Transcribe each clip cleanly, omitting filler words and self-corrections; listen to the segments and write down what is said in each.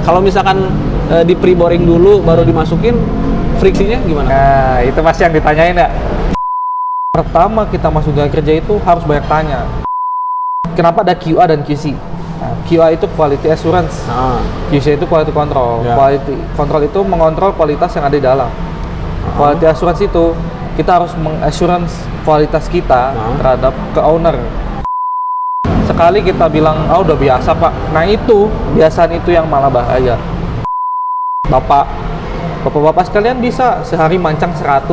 Kalau misalkan di pre-boring dulu baru dimasukin, friksinya gimana? Nah, itu pasti yang ditanyain ya. Pertama kita masuk dunia kerja itu harus banyak tanya. Kenapa ada QA dan QC? Nah, QA itu quality assurance, QC itu quality control. Ya. Quality control itu mengontrol kualitas yang ada di dalam. Quality assurance itu kita harus mengassurance kualitas kita terhadap ke owner. Sekali kita bilang, udah biasa pak, nah itu biasaan itu yang malah bahaya. Bapak-bapak sekalian bisa sehari mancang 100,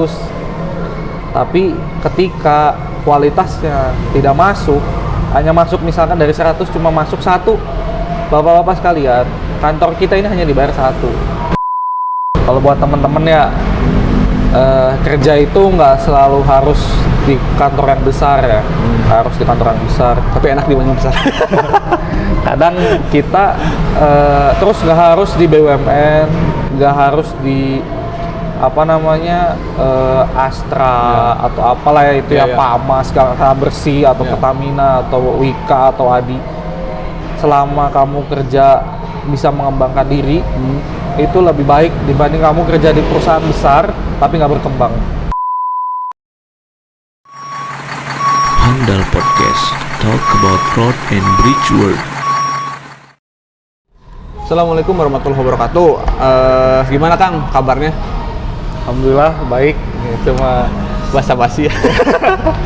tapi ketika kualitasnya tidak masuk, hanya masuk misalkan dari 100 cuma masuk 1, bapak-bapak sekalian, kantor kita ini hanya dibayar 1. Kalau buat temen-temen ya, kerja itu nggak selalu harus di kantor yang besar ya, harus di kantor yang besar. Tapi enak di banyak besar. Kadang kita terus nggak harus di BUMN, nggak harus di apa namanya Astra atau apalah ya itu ya, Pama, Skala Bersih atau Pertamina atau Wika atau Adi. Selama kamu kerja bisa mengembangkan diri, itu lebih baik dibanding kamu kerja di perusahaan besar tapi nggak berkembang. Handal Podcast, talk about road and bridge work. Assalamualaikum warahmatullahi wabarakatuh. Gimana Kang kabarnya? Alhamdulillah baik, cuma Basa-basi ya.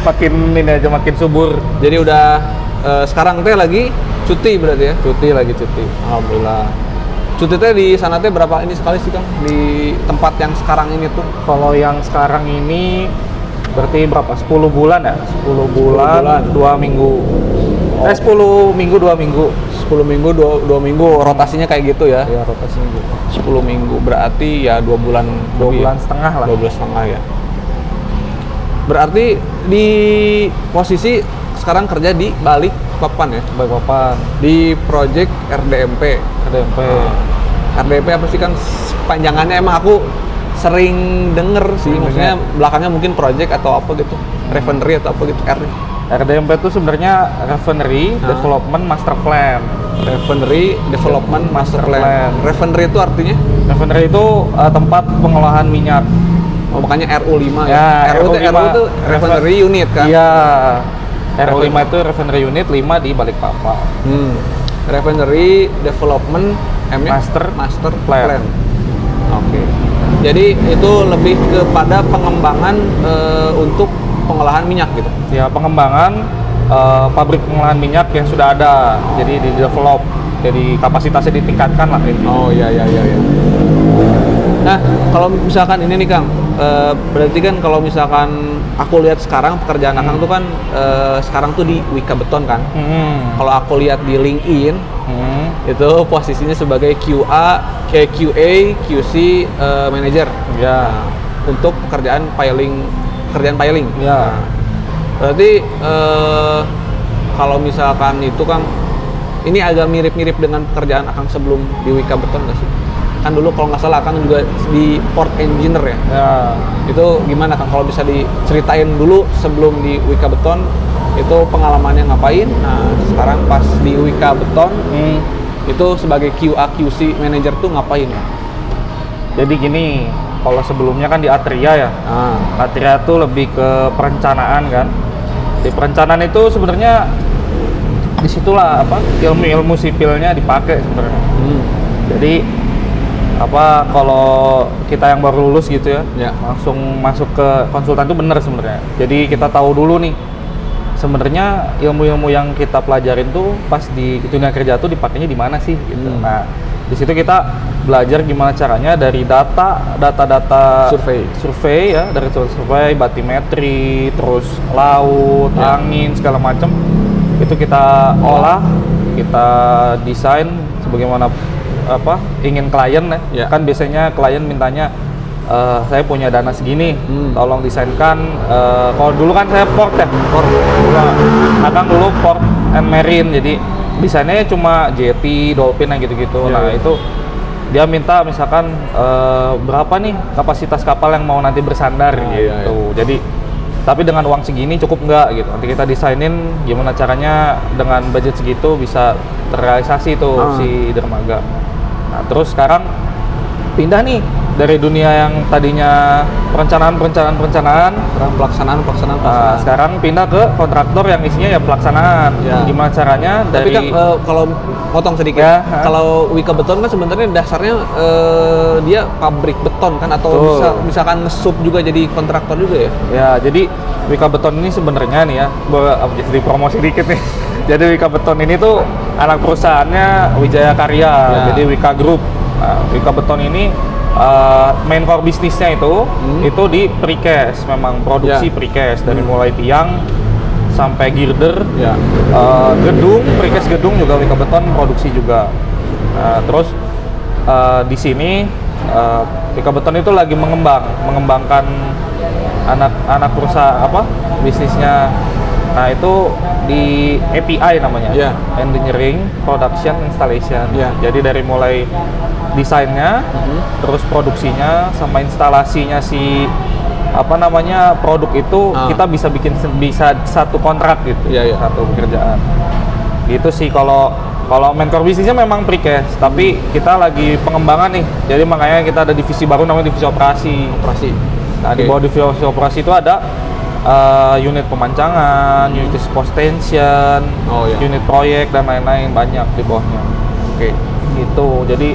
makin subur. Jadi udah sekarang teh lagi cuti berarti ya? Lagi cuti. Alhamdulillah. Cuti teh di sana teh berapa ini sekali sih Kang? Di tempat yang sekarang ini tuh? Kalau yang sekarang ini berarti berapa? 10 bulan ya? 10 bulan. 2 minggu. 10 minggu 2 minggu. 10 minggu 2 minggu rotasinya kayak gitu ya? Iya, rotasinya gitu. 10 minggu berarti ya 2 bulan 2 bulan setengah lah. 2 bulan setengah ya. Berarti di posisi sekarang kerja di Balikpapan ya? Balikpapan. Di project RDMP. RDMP apa sih kan panjangannya, emang aku sering denger sih, maksudnya belakangnya mungkin project atau apa gitu, refinery atau apa gitu. RDMP itu sebenarnya Refinery Development Master Plan. Refinery Development Master Plan. Refinery itu artinya? Refinery itu tempat pengolahan minyak. Oh, makanya RU5 ya. RU itu Refinery Unit kan? Iya. RU5 itu Refinery Unit 5 di Balikpapan. Refinery Development Master Plan. Oke. Jadi itu lebih kepada pengembangan untuk pengolahan minyak gitu. Ya, pengembangan pabrik pengolahan minyak yang sudah ada. Jadi di develop, jadi kapasitasnya ditingkatkan lah ini. Oh iya. Nah, kalau misalkan ini nih Kang, berarti kan kalau misalkan aku lihat sekarang pekerjaan Akang tuh kan sekarang tuh di Wika Beton kan. Kalau aku lihat di LinkedIn, itu posisinya sebagai QA, QC manager. Ya. Untuk kerjaan piling. Ya. Berarti kalau misalkan itu Kang, ini agak mirip-mirip dengan pekerjaan Akang sebelum di Wika Beton nggak sih? Kan dulu kalau nggak salah Akang juga di port engineer ya? Ya. Itu gimana Kang? Kalau bisa diceritain dulu sebelum di Wika Beton, itu pengalamannya ngapain? Nah, sekarang pas di Wika Beton, itu sebagai QA QC manager tuh ngapain ya? Jadi gini, kalau sebelumnya kan di Atria ya. Atria tuh lebih ke perencanaan kan. Di perencanaan itu sebenarnya disitulah ilmu sipilnya dipakai sebenarnya. Jadi kalau kita yang baru lulus gitu ya, langsung masuk ke konsultan itu bener sebenarnya. Jadi kita tahu dulu nih sebenarnya ilmu-ilmu yang kita pelajarin tuh pas di dunia kerja tuh dipakainya di mana sih gitu. Nah, di situ kita belajar gimana caranya dari data survei ya, dari survei, batimetri, terus laut, angin, segala macam. Itu kita olah, kita desain sebagaimana ingin klien ya. Kan biasanya klien mintanya saya punya dana segini, tolong desainkan. Kalau dulu kan saya port ya, Akang dulu port and marine, jadi desainnya cuma jetty, dolphin yang gitu-gitu. Nah itu dia minta misalkan berapa nih kapasitas kapal yang mau nanti bersandar gitu. Jadi tapi dengan uang segini cukup nggak gitu. Nanti kita desainin gimana caranya dengan budget segitu bisa terrealisasi tuh si dermaga. Nah, terus sekarang pindah nih dari dunia yang tadinya perencanaan. Pelaksanaan. Sekarang pindah ke kontraktor yang isinya ya pelaksanaan. Ya. Gimana caranya Tapi dari kan kalau potong sedikit, Ya, kalau Wika Beton kan sebenarnya dasarnya dia pabrik beton kan, atau Betul. misalkan nge-sub juga jadi kontraktor juga ya? Ya, jadi Wika Beton ini sebenarnya nih ya, jadi promosi dikit nih. Jadi Wika Beton ini tuh anak perusahaannya Wijaya Karya, Ya. jadi Wika Group. Nah, Wika Beton ini main core bisnisnya itu di precast, memang produksi Ya. precast dari mulai tiang sampai girder, Ya. gedung, precast gedung juga Wika Beton produksi juga. Terus di sini Wika Beton itu lagi mengembangkan anak perusahaan bisnisnya. Nah, itu di API namanya, Yeah. Engineering, Production, Installation. Yeah. Jadi dari mulai desainnya, terus produksinya, sama instalasinya produk itu kita bisa satu kontrak gitu, Yeah, yeah. satu pekerjaan. Gitu sih kalau main core bisnisnya memang precast, tapi kita lagi pengembangan nih. Jadi makanya kita ada divisi baru namanya divisi operasi. Nah, di Oke. bawah divisi operasi itu ada unit pemancangan, unit post tension, Oh, iya. unit proyek dan lain-lain, banyak di bawahnya. Oke, gitu. Jadi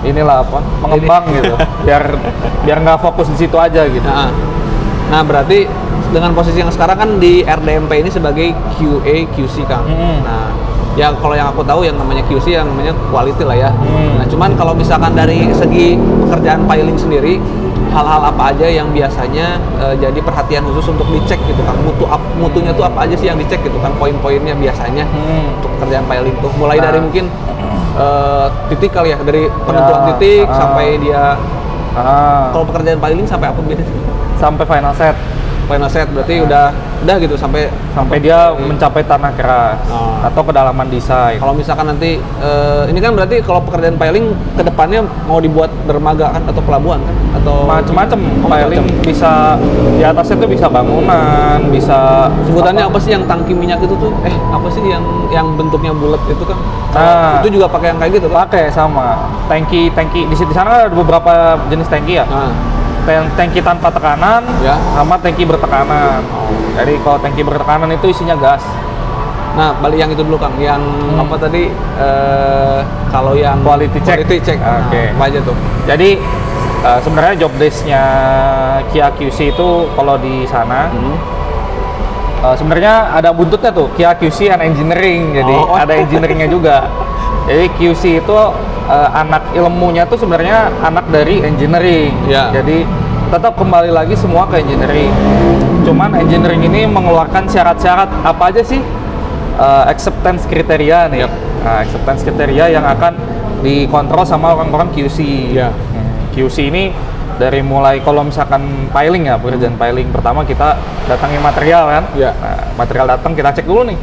inilah pengembang gitu. Biar nggak fokus di situ aja gitu. Nah, berarti dengan posisi yang sekarang kan di RDMP ini sebagai QA QC, Kang. Nah, ya kalau yang aku tahu yang namanya QC yang namanya quality lah ya. Nah, cuman kalau misalkan dari segi pekerjaan piling sendiri, hal-hal apa aja yang biasanya jadi perhatian khusus untuk dicek gitu kan, mutunya tuh apa aja sih yang dicek gitu kan, poin-poinnya biasanya untuk pekerjaan piling tuh mulai dari mungkin titik kali ya, dari penentuan titik sampai dia kalau pekerjaan piling sampai apa biasanya? Sampai final set Berarti udah gitu sampai dia mencapai tanah keras atau kedalaman desain. kalau misalkan nanti ini kan berarti kalau pekerjaan piling kedepannya mau dibuat dermaga kan, atau pelabuhan kan, atau Macem-macem, piling bisa di atasnya tuh bisa bangunan, bisa sebutannya apa sih yang tangki minyak itu tuh? Apa sih yang bentuknya bulat itu kan? Nah. Itu juga pakai yang kayak gitu kan? pakai sama tangki di sana ada beberapa jenis tangki ya. Tangki tanpa tekanan Ya. sama tangki bertekanan. Jadi kalau tangki bertekanan itu isinya gas. Nah, balik yang itu dulu Kang, yang apa tadi? Kalau yang Quality check. Nah, Oke. apa aja tuh? Jadi sebenarnya job desk-nya Kia QC itu kalau di sana sebenarnya ada buntutnya tuh, Kia QC and Engineering. Jadi ada engineeringnya juga. Jadi QC itu anak ilmunya tuh sebenarnya anak dari engineering. Ya. Jadi tetap kembali lagi semua ke engineering. Cuman engineering ini mengeluarkan syarat-syarat apa aja sih? Acceptance kriteria nih. Yap. Nah, acceptance kriteria yang akan dikontrol sama orang-orang QC. Ya. QC ini dari mulai kalau misalkan piling ya, pekerjaan piling pertama kita datangin material kan. Ya. Nah, material datang kita cek dulu nih.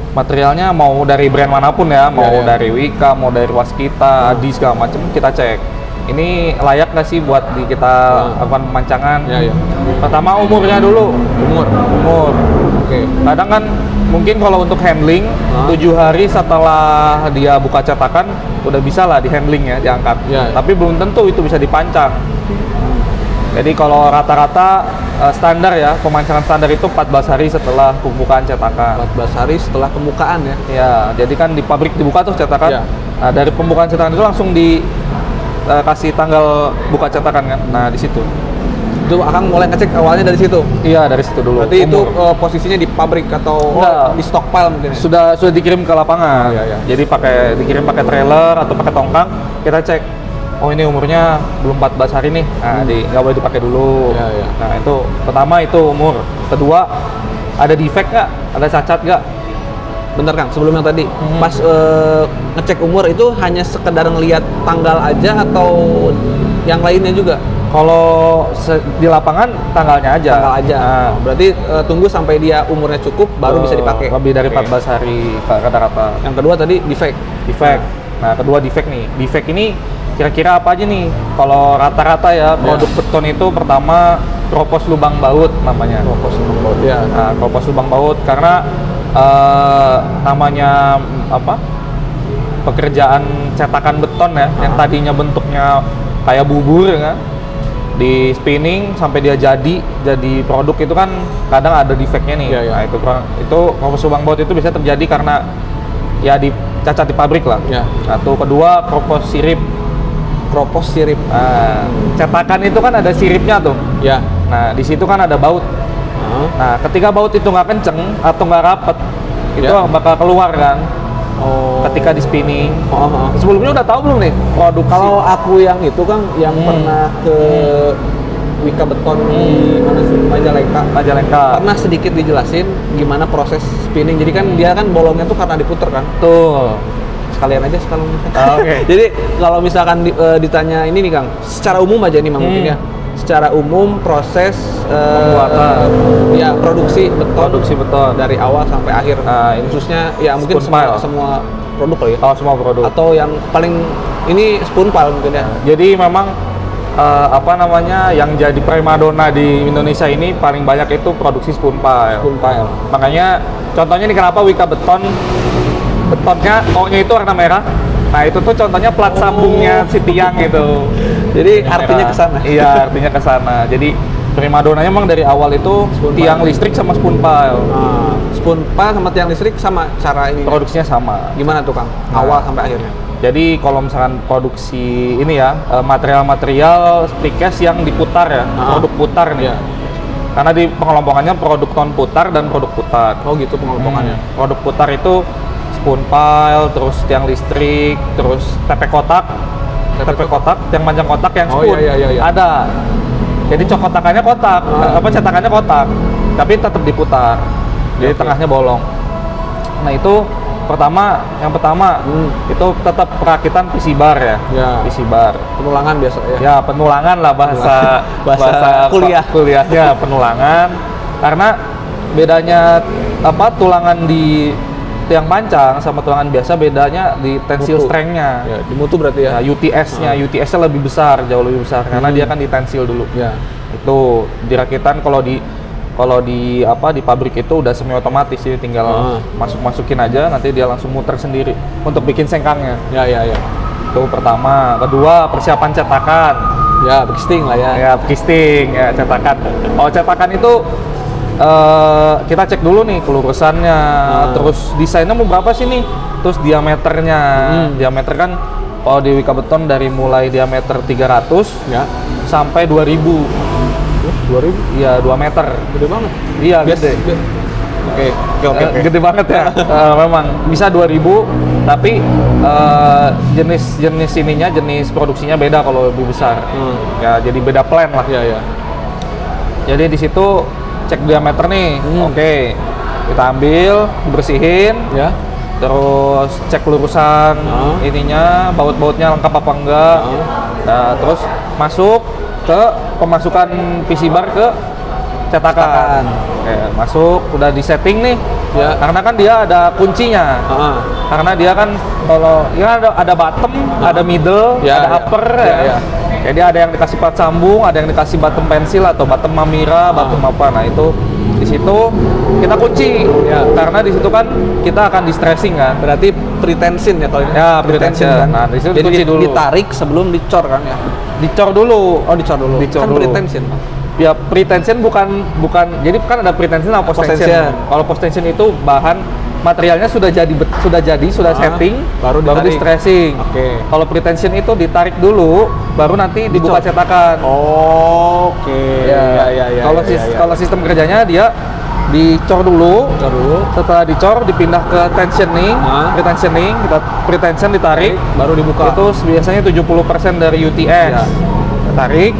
Materialnya mau dari brand manapun ya, mau Ya. dari Wika, mau dari Waskita, Adi segala macam kita cek. Ini layak nggak sih buat kita lakukan pemancangan? Ya. Pertama umurnya dulu. Umur. Oke. Kadang kan mungkin kalau untuk handling 7 hari setelah dia buka cetakan udah bisa lah di handling ya, diangkat. Ya. Tapi belum tentu itu bisa dipancang. Jadi kalau rata-rata standar ya, pemancangan standar itu 14 hari setelah pembukaan cetakan. 14 hari setelah pembukaan ya. Ya, jadi kan di pabrik dibuka tuh cetakan. Ya. Nah, dari pembukaan cetakan itu langsung kasih tanggal buka cetakan kan. Nah, di situ. Itu Akang mulai ngecek awalnya dari situ. Iya, dari situ dulu. Berarti itu Umur. posisinya di pabrik atau Enggak. di stockpile mungkin ya? sudah dikirim ke lapangan. Iya. Jadi dikirim pakai trailer atau pakai tongkang, kita cek. Oh, ini umurnya belum 14 hari nih. Nah, nggak boleh dipakai dulu. Iya. Nah, itu pertama itu umur. Kedua, ada defect nggak? Ada cacat nggak? Bentar Kang, sebelum yang tadi, pas ngecek umur itu hanya sekedar ngelihat tanggal aja atau yang lainnya juga? Kalau di lapangan tanggalnya aja. Tanggal aja. Nah, Berarti tunggu sampai dia umurnya cukup baru bisa dipakai. Lebih dari Oke. 14 hari rata-rata. Yang kedua tadi defect. Defect. Nah, kedua defect nih. Defect ini kira-kira apa aja nih? Kalau rata-rata ya, produk beton itu pertama kropos lubang baut namanya. Kropos lubang baut. Ya. Nah, kropos lubang baut karena namanya pekerjaan cetakan beton ya, yang tadinya bentuknya kayak bubur ya kan, di spinning sampai dia jadi produk itu kan kadang ada defeknya nih. Iya, iya. Nah itu proses lubang baut itu bisa terjadi karena ya cacat di pabrik lah. Iya. Satu, kedua kropos sirip. Kropos sirip. Nah, cetakan itu kan ada siripnya tuh. Ya. Nah di situ kan ada baut. Nah ketika baut itu nggak kenceng atau nggak rapet, itu Ya. bakal keluar kan. Oh. Ketika di spinning. Oh. Sebelumnya udah tahu belum nih produksi? Kalau aku yang itu Kang, yang pernah ke Wika Beton di mana sih, Majalengka. Pernah sedikit dijelasin gimana proses spinning. Jadi kan dia kan bolongnya tuh karena diputer kan. Tuh. Sekalian aja sekalian. Oke. Jadi kalau misalkan ditanya ini nih Kang, secara umum aja nih mungkin ya. Secara umum proses Pembuatan. Ya produksi beton dari awal sampai akhir. Nah, ini khususnya ya mungkin spoon pile. semua produk kali ya. Oh, semua produk. Atau yang paling ini spoon pile mungkin ya. Jadi memang yang jadi primadona di Indonesia ini paling banyak itu produksi spoon pile. Spoon pile. Makanya contohnya nih kenapa Wika betonnya O-nya itu warna merah. Nah itu tuh contohnya plat sambungnya si tiang gitu. Jadi Yang artinya merah. ke sana. Iya, artinya ke sana. Jadi primadonanya memang dari awal itu Spoon tiang pile. listrik sama spoon pile. Nah, spoon pile sama tiang listrik sama cara ini. Produksinya sama. Gimana tuh Kang? Nah. Awal sampai akhirnya. Jadi kalau misalkan produksi ini ya, material-material precast yang diputar ya, produk putar nih. Iya. Karena di pengelompokannya produk non putar dan produk putar. Oh gitu pengelompokannya. Produk putar itu spoon pile, terus tiang listrik, terus TP kotak, tiang panjang kotak yang Oh, spoon. iya. Ada. Jadi kotakannya kotak, cetakannya kotak, tapi tetap diputar. Jadi Oke. tengahnya bolong. Nah itu yang pertama itu tetap perakitan PC bar ya. Ya. PC bar. Penulangan biasa ya. Ya penulangan lah bahasa Bahasa kuliahnya penulangan. Karena bedanya tulangan di tiang pancang sama tulangan biasa bedanya di tensile Mutu. strength-nya. Ya, di mutu berarti ya. Ya, UTS-nya lebih besar, jauh lebih besar karena dia kan ditensil dulu. Ya. Itu dirakitan kalau di pabrik itu udah semi otomatis, jadi tinggal masukin aja, nanti dia langsung muter sendiri untuk bikin sengkangnya. Ya. Itu pertama. Kedua, persiapan cetakan. Ya, casting lah ya. Ya, casting, ya cetakan. Oh, cetakan itu kita cek dulu nih kelurusannya, terus desainnya mau berapa sih nih, terus diameternya. Diameter kan kalau di Wika Beton dari mulai diameter 300 Ya. sampai 2000. 2000. Iya, 2 meter. Gede banget. Iya, gede. Oke. Gede banget ya. Memang bisa 2000, tapi jenis produksinya beda kalau lebih besar. Ya, jadi beda plan lah. Iya. Jadi di situ cek diameter nih. Oke. Kita ambil, bersihin, Ya. terus cek lurusan ininya, baut-bautnya lengkap apa enggak. Nah, terus masuk ke pemasukan PC bar ke cetakan. Oke, masuk, udah di setting nih. Ya. Karena kan dia ada kuncinya. Karena dia kan kalau ya ada bottom, ada middle, Ya, ada ya. upper Ya, ya. ya. Jadi ada yang dikasih plat sambung, ada yang dikasih bottom pensil atau bottom mamira, bottom apa. Nah, itu di situ kita kunci. Ya. Karena di situ kan kita akan di stressing kan. Berarti pretension ya kalau ini. Ya, pretension. kan. Nah, di situ Jadi dikunci dulu. ditarik sebelum dicor kan ya. Dicor dulu. Oh, dicor dulu. Dicor Kan dulu. pretension. Ya, pretension bukan jadi kan ada pretension sama post tension. Post-tension. Kalau post tension itu bahan materialnya sudah setting, baru di ditarik. stressing. Oke. Kalau pretension itu ditarik dulu, baru nanti dibuka Dicor. cetakan. Oke. Ya. Kalau sistem kerjanya dia dicor dulu. Dicor dulu. Setelah dicor dipindah ke tensioning, pretensioning, kita pretension ditarik, Baru dibuka. itu biasanya 70% dari UTS. Ya. Tarik,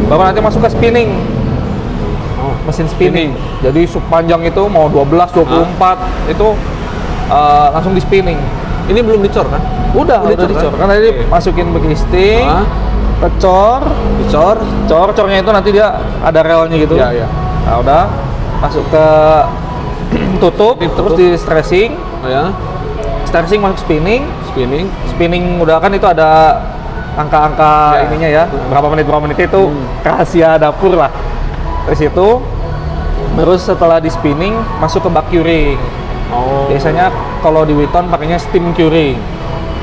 baru nanti masuk ke spinning. Oh, Mesin spinning. Jadi sepanjang itu mau 12, 24 itu langsung di spinning. Ini belum dicor kan? Udah dicor. Karena tadi Oke. masukin casting, kecor, Dicor. cornya itu nanti dia ada relnya gitu. Iya. Nah, udah masuk ke tutup, terus di stressing, Oh ya. stressing masuk spinning, Spinning. udah kan itu ada angka-angka Ya. ininya ya, berapa menit itu rahasia dapur lah. Terus itu baru setelah di spinning masuk ke bak curing. Oh. Biasanya kalau di Witon pakainya steam curing.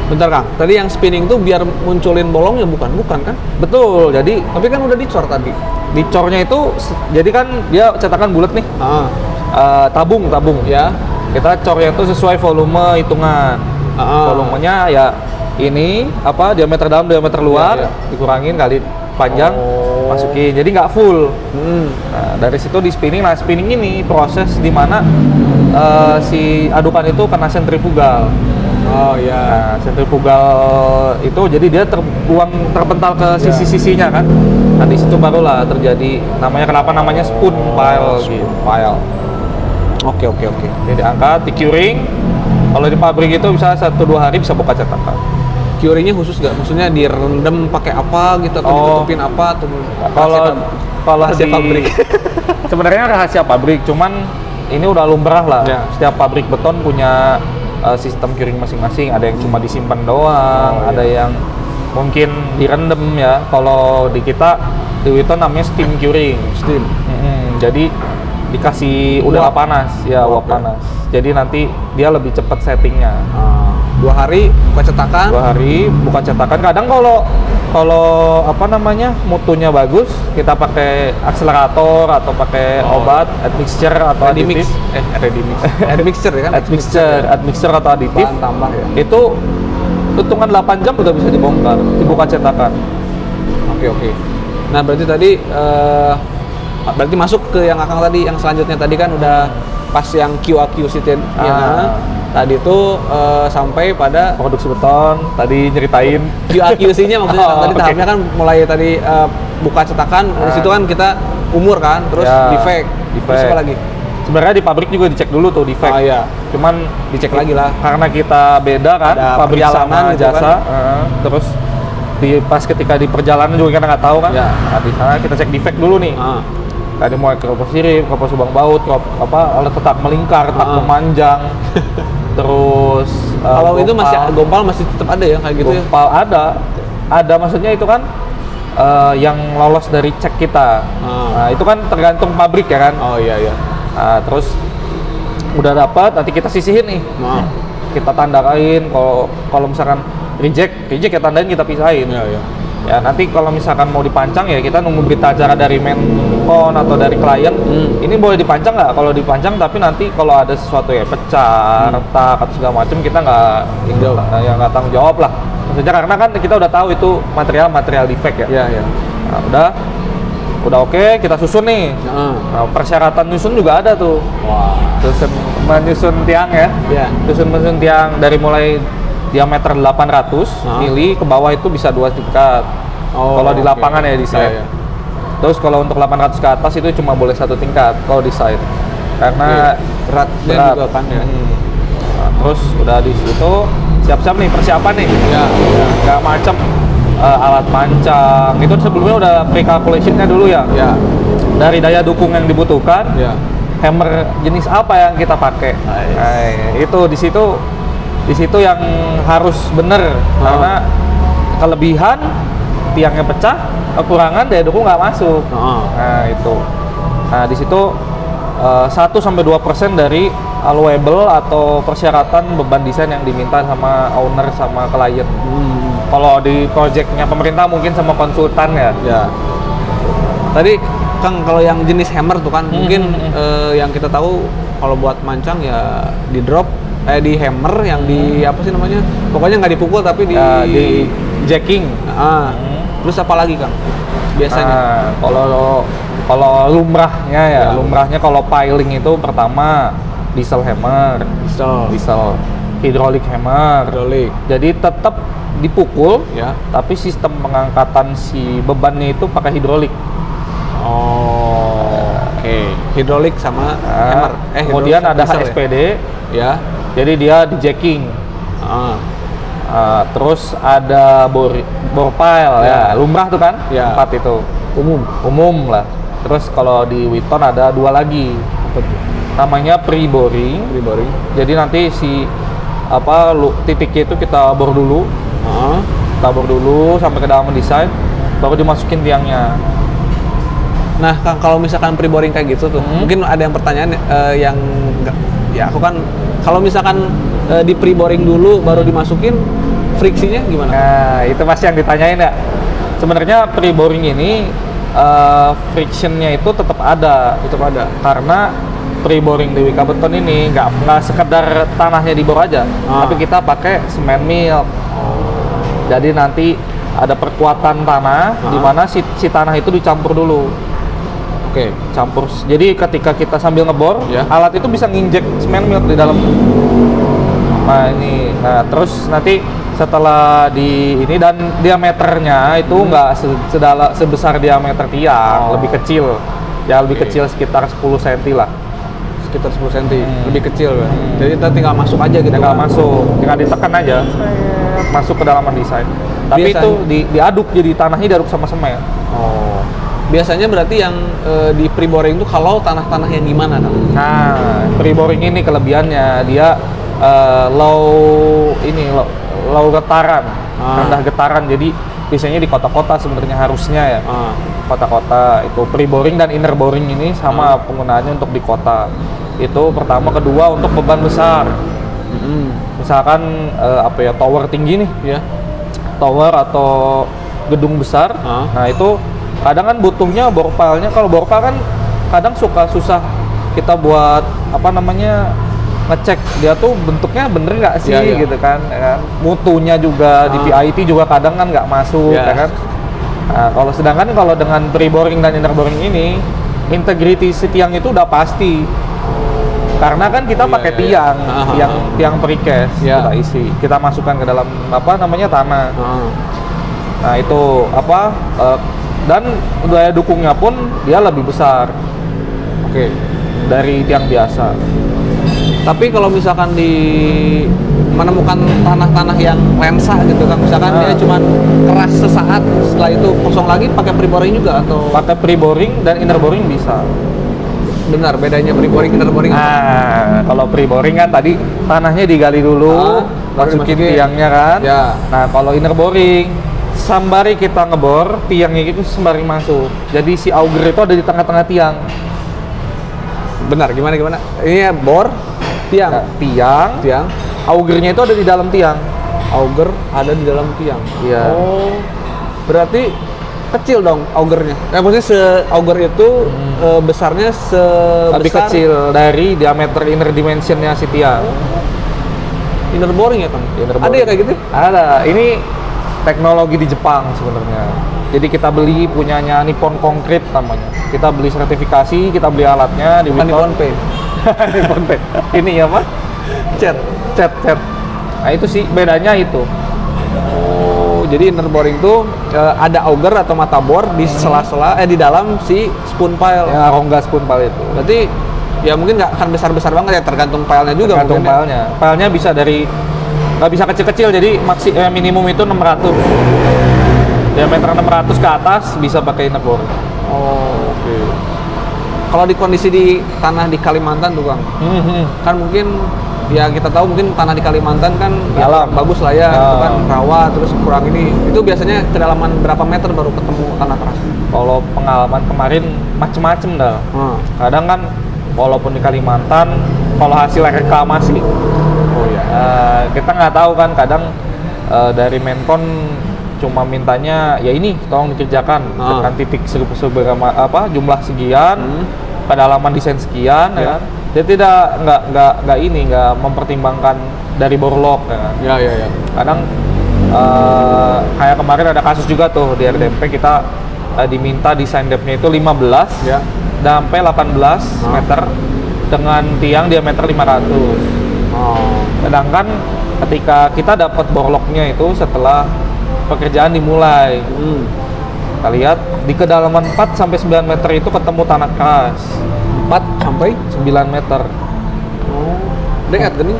Bentar Kang, tadi yang spinning tuh biar munculin bolongnya bukan kan? Betul, jadi Tapi kan udah dicor tadi. dicornya itu, jadi kan dia cetakan bulat nih, tabung. Ya. Kita cornya itu sesuai volume hitungan. Volumenya ya ini diameter dalam, diameter luar, Iya. dikurangin kali panjang, masukin. Jadi nggak full. Nah, dari situ di spinning. Nah, spinning ini proses di mana si adukan itu kena sentrifugal. Oh ya. Nah, sentrifugal itu jadi dia terbuang, terpental ke sisi-sisinya kan. Nah, di situ barulah terjadi kenapa namanya spoon pile gitu. Pile. Oke. Jadi diangkat, di curing. Kalau di pabrik itu bisa 1-2 hari bisa buka cetakan. Curingnya khusus nggak? Maksudnya direndam pakai apa gitu atau ditutupin apa atau Kalau rahasia di pabrik? Sebenarnya rahasia pabrik, cuman ini udah lumrah lah. Ya. Setiap pabrik beton punya sistem curing masing-masing. Ada yang cuma disimpan doang, ada yang mungkin direndam ya. Kalau di kita di Witon namanya steam curing. Steam. Jadi dikasih udara panas, ya uap panas. Jadi nanti dia lebih cepat settingnya. 2 hari buka cetakan. 2 hari buka cetakan. Kadang kalau mutunya bagus, kita pakai akselerator atau pakai obat, admixture atau Ready-mix. additif. Admixture ya kan? Admixture atau aditif. Bahan tambah ya. Itu hitungan 8 jam udah bisa dibongkar, dibuka cetakan. Oke. Nah, berarti tadi berarti masuk ke yang Akang tadi, yang selanjutnya tadi kan udah pas yang QA/QC tadi itu sampai pada Produksi beton, tadi nyeritain. QA/QC-nya maksudnya kan tadi oke. tahapnya kan mulai tadi buka cetakan, di situ kan kita umur kan, terus Ya, defect. Terus apa lagi? Sebenarnya di pabrik juga dicek dulu tuh defect. Oh iya. Cuman Dicek lagi lah. karena kita beda kan, Ada pabrik perjalanan sama gitu jasa. kan. Terus pas ketika di perjalanan juga kita nggak tahu kan. Ya. Nah, di sana kita cek defect dulu nih. Tadi mau keropos sirip, keropos lubang baut, alat tetap melingkar, tetap memanjang. Terus Kalau itu masih gompal masih tetap ada ya kayak gitu ya. gompal ada maksudnya itu kan yang lolos dari cek kita. Nah, itu kan tergantung pabrik ya kan. Oh iya. Nah, terus udah dapat, nanti kita sisihin nih. Kita tandain kalau misalkan reject kita tandain, kita pisahin. Iya. Ya nanti kalau misalkan mau dipancang ya kita nunggu berita acara dari Menkon atau dari klien. Ini boleh dipancang nggak? Kalau dipancang, tapi nanti kalau ada sesuatu ya pecah, retak atau segala macam, kita nggak tanggung jawab lah. Maksudnya karena kan kita udah tahu itu material defect ya. Iya. Nah, udah oke, kita susun nih. Nah, persyaratan nyusun juga ada tuh. Wah. Menyusun tiang ya. Iya. Menyusun tiang dari mulai diameter 800 mili ke bawah itu bisa 2 tingkat. Kalau di lapangan ya di site. Iya. Terus kalau untuk 800 ke atas itu cuma boleh 1 tingkat kalau di site. Karena beratnya juga kan ya. Nah, terus udah di situ siap-siap nih persiapan nih. Ya. Kayak macam alat pancang itu sebelumnya udah pre-calculation-nya dulu ya. Ya. Dari daya dukung yang dibutuhkan. Ya. Hammer jenis apa yang kita pakai. Nah, itu di situ yang harus bener karena kelebihan tiangnya pecah, kekurangan daya dukung nggak masuk. Nah itu. Nah di situ 1-2% dari allowable atau persyaratan beban desain yang diminta sama owner sama klien. Kalau di projectnya pemerintah mungkin sama konsultan ya. Ya. Tadi Kang kalau yang jenis hammer tuh kan mungkin yang kita tahu kalau buat mancang ya di drop di hammer yang di apa sih namanya? Pokoknya nggak dipukul tapi di jacking. Terus apa lagi Kang? Biasanya. Kalau lumrahnya ya, lumrahnya kalau piling itu pertama diesel hammer, diesel hydraulic hammer. Jadi tetap dipukul Ya. tapi sistem pengangkatan si bebannya itu pakai hidrolik. Oke. Hidrolik sama hammer. Kemudian ada diesel HSPD. Ya. Jadi dia di jacking. Terus ada bore pile ya, lumrah tuh kan? Ya. 4 itu. Umum lah. Terus kalau di Witon ada 2 lagi. Namanya pre-boring. Jadi nanti si titiknya itu kita bor dulu. Kita bor dulu sampai ke dalam desain, baru dimasukin tiangnya. Nah, Kang, kalau misalkan pre-boring kayak gitu tuh, mungkin ada yang pertanyaan yang enggak, ya aku kan kalau misalkan di pre-boring dulu baru dimasukin friksinya gimana? Nah, itu pasti yang ditanyain ya. Sebenarnya pre-boring ini frictionnya itu tetap ada. Karena pre-boring di Wika Beton ini nggak sekedar tanahnya dibor aja, tapi kita pakai semen milk. Jadi nanti ada perkuatan tanah di mana si tanah itu dicampur dulu. Oke. Campur. Jadi ketika kita sambil ngebor, alat itu bisa nginjek semen milk di dalam. Nah terus nanti setelah di ini dan diameternya itu nggak sebesar diameter tiang, lebih kecil. Ya lebih kecil sekitar 10 cm lah. Sekitar 10 cm, lebih kecil kan. Jadi kita tinggal masuk aja gitu. Tinggal masuk, tinggal ditekan aja. Masuk ke dalaman desain. Tapi biasanya, itu diaduk, jadi tanahnya diaduk sama semen. Oh. Biasanya berarti yang di pre-boring itu kalau tanah-tanah yang di mana kan? Nah, pre-boring ini kelebihannya dia low getaran, rendah getaran. Jadi biasanya di kota-kota sebenarnya harusnya ya. Kota-kota itu pre-boring dan inner boring ini sama penggunaannya untuk di kota. Itu pertama, kedua untuk beban besar. Misalkan tower tinggi nih, tower atau gedung besar. Nah itu kadang kan butuhnya bor pile-nya. Kalau bor pile kan kadang suka susah kita buat ngecek dia tuh bentuknya bener nggak sih gitu kan. Mutunya juga di PIT juga kadang kan nggak masuk ya kan. Nah, sedangkan kalau dengan pre-boring dan inner boring ini integrity si tiang itu udah pasti. Karena kan kita pakai tiang precast kita isi, kita masukkan ke dalam tanah. Nah itu dan daya dukungnya pun dia lebih besar, dari tiang biasa. Tapi kalau misalkan menemukan tanah-tanah yang lensa gitu kan, misalkan dia cuma keras sesaat, setelah itu kosong lagi, pakai pre-boring juga atau? Pakai pre-boring dan inner boring bisa. Benar, bedanya pre-boring inner boring. Kalau pre-boring kan tadi tanahnya digali dulu, masukin tiangnya kan. Nah, kalau inner boring sembari kita ngebor, tiangnya itu sembari masuk. Jadi si auger itu ada di tengah-tengah tiang. Benar, gimana? Ini bor, tiang. Tiang. Augernya itu ada di dalam tiang. Auger ada di dalam tiang. Iya. Oh. Berarti kecil dong augernya. Maksudnya auger itu besarnya lebih kecil dari diameter inner dimensionnya si tiang. Inner boring ya, Kang? Ada ya kayak gitu? Ada. Ini teknologi di Jepang sebenarnya. Jadi kita beli punyanya Nippon Concrete namanya. Kita beli sertifikasi, kita beli alatnya di Nippon Paint. Nippon Paint. Ini apa? Cat. Nah itu sih bedanya itu. Jadi inner boring itu ada auger atau mata bor di sela-sela di dalam si spoon pile. Ya, rongga spoon pile itu. Berarti ya mungkin nggak akan besar-besar banget ya, tergantung pilenya juga. Tergantung pilenya. Pilenya bisa nggak bisa kecil-kecil, jadi minimum itu 600. Diameter 600 ke atas bisa pakai inner boring. Oh, oke. Kalau di kondisi di tanah di Kalimantan tuh, Kang, kan mungkin ya kita tahu mungkin tanah di Kalimantan kan alam bagus lah ya, itu kan rawa, terus kurang ini. Itu biasanya kedalaman berapa meter baru ketemu tanah keras? Kalau pengalaman kemarin macem-macem dah. Kadang kan walaupun di Kalimantan, kalau hasil reklamasi, kita nggak tahu kan. Kadang dari Menkon cuma mintanya ya ini tolong dikerjakan dengan titik jumlah sekian, kedalaman desain sekian, ya kan. Dia nggak mempertimbangkan dari borlog ya kan. Ya. Kadang kayak kemarin ada kasus juga tuh di RDMP, kita diminta desain depth-nya itu 15 sampai 18 meter dengan tiang diameter 500. Sedangkan ketika kita dapat borlognya itu setelah pekerjaan dimulai, kita lihat di kedalaman 4 sampai 9 meter itu ketemu tanah keras. 4 sampai 9 meter. Dekat gini?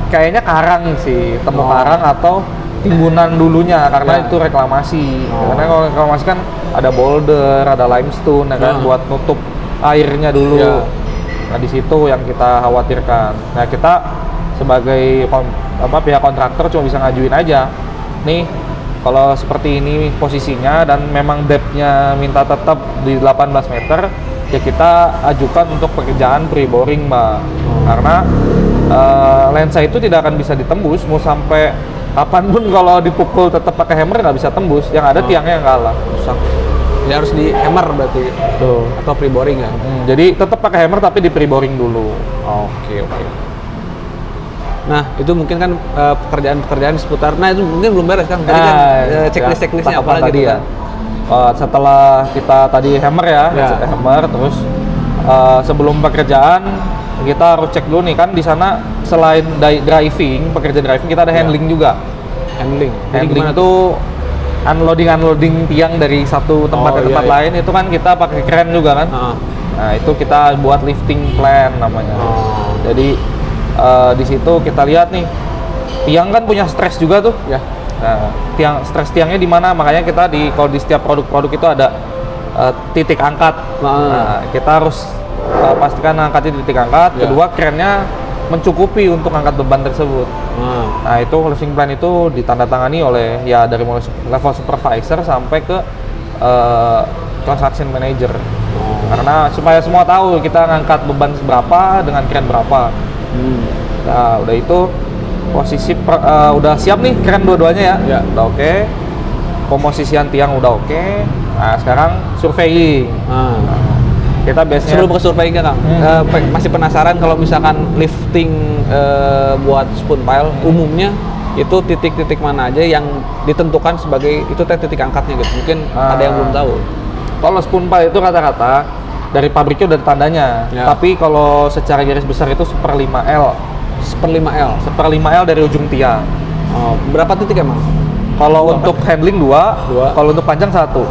Kayaknya karang sih, karang atau timbunan dulunya, karena itu reklamasi. Karena kalau reklamasi kan ada boulder, ada limestone, kan buat nutup airnya dulu. Nah di situ yang kita khawatirkan. Nah kita sebagai pihak kontraktor cuma bisa ngajuin aja. Nih kalau seperti ini posisinya dan memang depth-nya minta tetap di 18 meter, ya kita ajukan untuk pekerjaan pre-boring, Mbak. Karena lensa itu tidak akan bisa ditembus, mau sampai kapanpun kalau dipukul tetap pakai hammer nggak bisa tembus. Yang ada tiangnya yang kalah. Rusak. Ya harus di hammer berarti. Tuh. Atau pre-boring ya? Jadi tetap pakai hammer tapi di pre-boring dulu. Oke. Nah, itu mungkin kan pekerjaan-pekerjaan seputar. Nah, itu mungkin belum beres kan? Tadi kan checklist-checklistnya apa lagi tadi gitu ya? kan? Setelah kita tadi hammer ya. Hammer, terus sebelum pekerjaan kita harus cek dulu nih kan di sana selain pekerja driving kita ada handling juga. Handling Itu unloading tiang dari satu tempat ke tempat lain itu kan kita pakai kren juga kan. Nah itu kita buat lifting plan namanya. Jadi di situ kita lihat nih tiang kan punya stres juga tuh. Ya. Nah tiangnya di mana, makanya kita kalau di setiap produk-produk itu ada titik angkat. Nah kita harus pastikan angkatnya di titik angkat. Kedua krennya mencukupi untuk angkat beban tersebut. Nah itu lifting plan itu ditandatangani oleh ya dari mulai level supervisor sampai ke construction manager. Karena supaya semua tahu kita ngangkat beban seberapa dengan kren berapa. Nah udah itu posisi udah siap nih kren dua-duanya ya. Udah oke. Pemosisian tiang udah oke. Nah sekarang surveying. Kita biasanya sebelum ke surveying Kang, masih penasaran kalau misalkan lifting buat spoon pile umumnya itu titik-titik mana aja yang ditentukan sebagai itu titik angkatnya gitu. Mungkin ada yang belum tahu. Kalau spoon pile itu rata-rata dari pabriknya udah ada tandanya. Tapi kalau secara garis besar itu 1/5L. 1/5L dari ujung tiang. Berapa titik emang? Kalau untuk handling 2, kalau untuk panjang 1.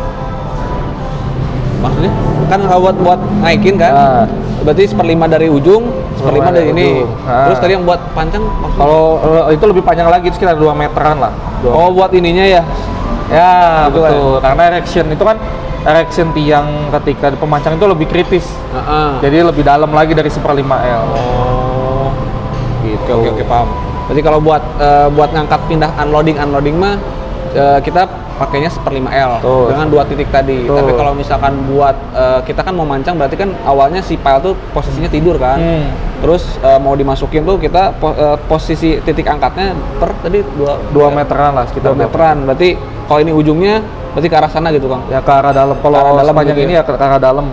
Maksudnya? Kan buat naikin kan? Berarti 1/5 dari ujung, 1/5 dari ini. Terus tadi yang buat panjang maksudnya? Kalau itu lebih panjang lagi, itu sekitar 2 meteran lah. Buat ininya ya? Ya, betul. Karena erection itu kan erection tiang ketika pemancang itu lebih kritis. Jadi lebih dalam lagi dari 1/5L. Gitu. Oke, paham. Berarti kalau buat ngangkat pindah unloading mah kita pakainya 1/5L dengan 2 titik tadi. Tapi kalau misalkan buat kita kan mau mancang berarti kan awalnya si pile tuh posisinya tidur kan. Terus mau dimasukin tuh kita posisi titik angkatnya tadi 2 meteran lah, sekitar 2 meteran. Berarti kalau ini ujungnya berarti ke arah sana gitu Kang. Ya ke arah dalam. Kalau sepanjang ini ya ke arah dalam.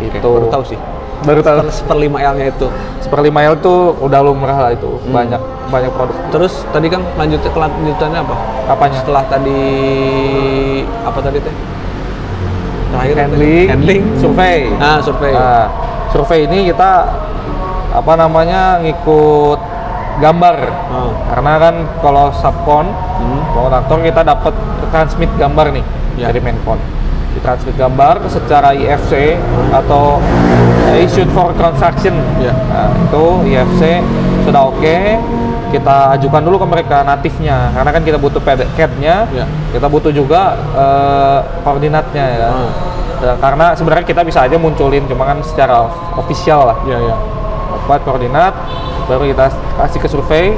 Itu baru tahu sih. Baru tahu 1/5L-nya itu. 1/5L tuh udah lumrah lah itu. Banyak produk. Terus tadi Kang kelanjutannya apa? Apanya? Setelah tadi apa tadi teh? Terakhir handling, survei. Survei. Survei ini kita ngikut gambar. Karena kan kalau subcon kontraktor kita dapat transmit gambar nih dari maincon. Ditransmit gambar secara IFC atau issued for construction. Nah, itu IFC sudah oke. Kita ajukan dulu ke mereka natifnya, karena kan kita butuh CAD-nya, kita butuh juga koordinatnya ya. Karena sebenarnya kita bisa aja munculin, cuma kan secara official lah. Dapat koordinat, baru kita kasih ke survei.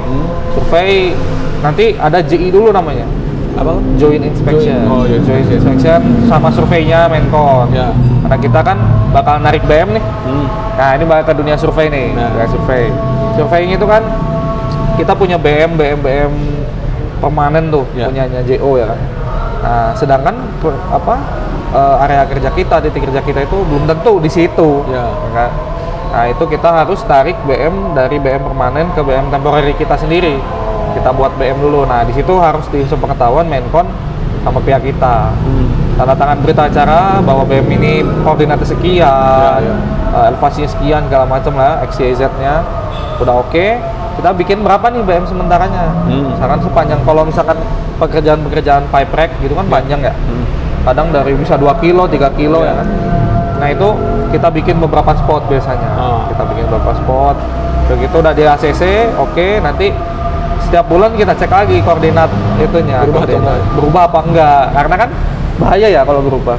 Survei nanti ada JI dulu namanya. Apa? Joint inspection. Joint inspection sama surveinya Maincon. Karena kita kan bakal narik BM nih. Nah ini bakal ke dunia survei nih. Survei. Surveying itu kan kita punya BM permanen tuh, punyanya JO ya kan. Nah, sedangkan area kerja kita, titik kerja kita itu belum tentu di situ. Kan? Nah, itu kita harus tarik BM dari BM permanen ke BM temporary kita sendiri. Kita buat BM dulu. Nah, di situ harus sepengetahuan Maincon sama pihak kita. Tanda tangan berita acara bahwa BM ini koordinatnya sekian, elevasinya sekian, segala macam lah, XYZ-nya udah oke. Kita bikin berapa nih BM sementaranya? Misalkan sepanjang, kalau misalkan pekerjaan pipe rack gitu kan panjang ya. Kadang dari bisa 2 kilo, 3 kilo ya kan. Nah itu kita bikin beberapa spot biasanya. Kita bikin beberapa spot. Begitu udah di ACC, oke, nanti setiap bulan kita cek lagi koordinat itunya. Berubah apa enggak? Karena kan bahaya ya kalau berubah.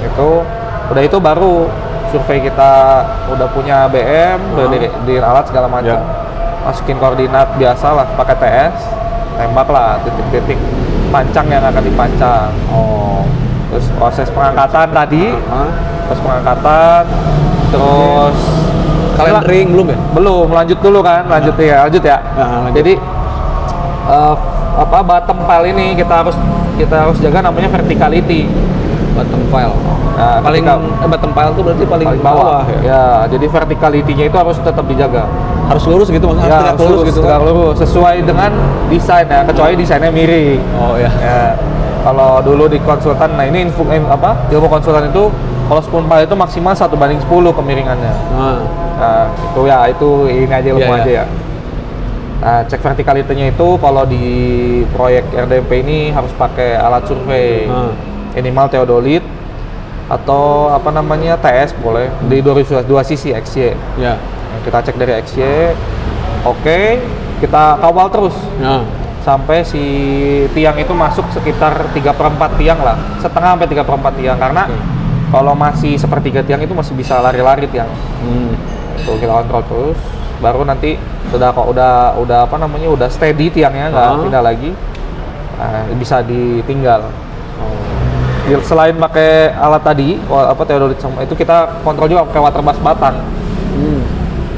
Itu udah itu baru survei kita udah punya BM, udah di alat segala macam. Masukin koordinat biasa lah, pakai TS, tembak lah titik-titik pancang yang akan dipancang. Terus proses pengangkatan tadi, terus Calendering belum ya? Belum, lanjut dulu kan, lanjut ya. Lanjut. Jadi bottom file ini kita harus jaga namanya verticality. Bottom file. Nah, Bottom file itu berarti paling bawah ya? Ya, jadi verticality-nya itu harus tetap dijaga. Harus lurus gitu maksudnya? Ya, Harus tegak lurus gitu tegak kan? lurus sesuai dengan desain ya, kecuali desainnya miring. Oh ya. Ya, kalau dulu di konsultan, nah ini ilmu konsultan itu kalau spoon file itu maksimal 1:10 kemiringannya. Nah, itu ini aja ilmu aja ya. Nah, cek verticality-nya itu kalau di proyek RDMP ini harus pakai alat survei. Minimal theodolit atau TS boleh di dua sisi XY. Ya. Nah, kita cek dari XY. Oke, kita kawal terus. Sampai si tiang itu masuk sekitar 3/4 tiang lah, setengah sampai 3/4 tiang, karena kalau masih sepertiga tiang itu masih bisa lari-lari tiang. Itu kita kontrol terus, baru nanti udah steady tiangnya, nggak pindah lagi, bisa ditinggal. Selain pakai alat tadi, theodolit sama itu kita kontrol juga pakai waterbus batang.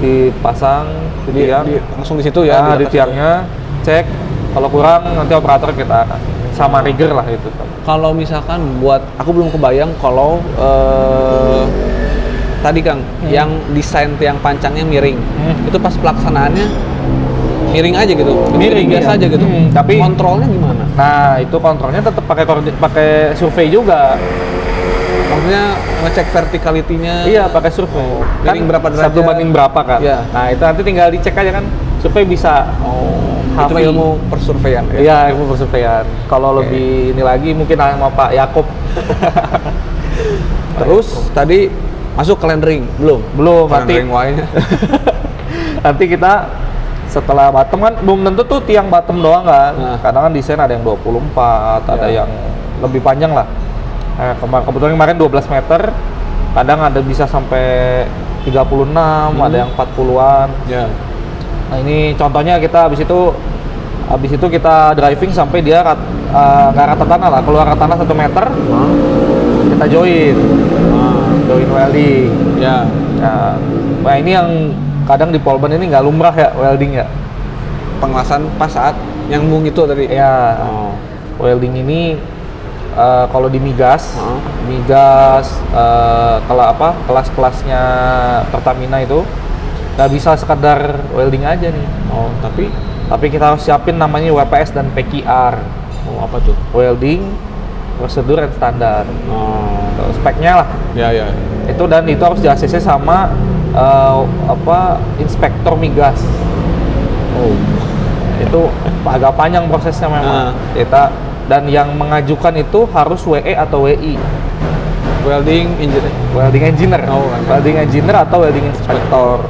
Dipasang di tiang, langsung di situ ya? di tiangnya, cek. Kalau kurang nanti operator kita sama rigger lah itu. Kalau misalkan aku belum kebayang kalau tadi Kang, yang desain tiang pancangnya miring, itu pas pelaksanaannya miring aja gitu, miring biasa aja gitu. Tapi kontrolnya gimana? Nah, itu kontrolnya tetap pakai survei juga. Maksudnya ngecek verticality-nya? Iya, pakai survei. Miring berapa derajat? 1:berapa kan? Iya. Nah, itu nanti tinggal dicek aja kan. Survei bisa. Itu ilmu persurveian ya? Iya, ilmu persurveian. Kalau lebih ini lagi mungkin sama Pak Yakob. Terus tadi masuk calendering? Belum? Calendering Y-nya. Nanti kita setelah bottom kan belum tentu tuh tiang bottom doang kan. Kadang kan desain ada yang 24, ada yang lebih panjang lah. Nah, kebetulan kemarin 12 meter, kadang ada bisa sampai 36, ada yang 40-an. Nah, ini contohnya kita habis itu kita driving sampai dia ke rata tanah lah, keluar ke tanah 1 meter, kita join welding. Nah, ini yang kadang di Polban ini nggak lumrah ya welding ya. Pengelasan pas saat nyambung itu tadi? Ya. Welding ini kalau di migas, kelas-kelasnya Pertamina itu nggak bisa sekedar welding aja nih. Tapi kita harus siapin namanya WPS dan PQR. Apa tuh? Welding, prosedur dan standar. Speknya lah. Ya. Itu harus di ACC sama inspektor migas. Itu agak panjang prosesnya memang. Dan yang mengajukan itu harus WE atau WI. Welding engineer. Welding engineer atau welding inspector.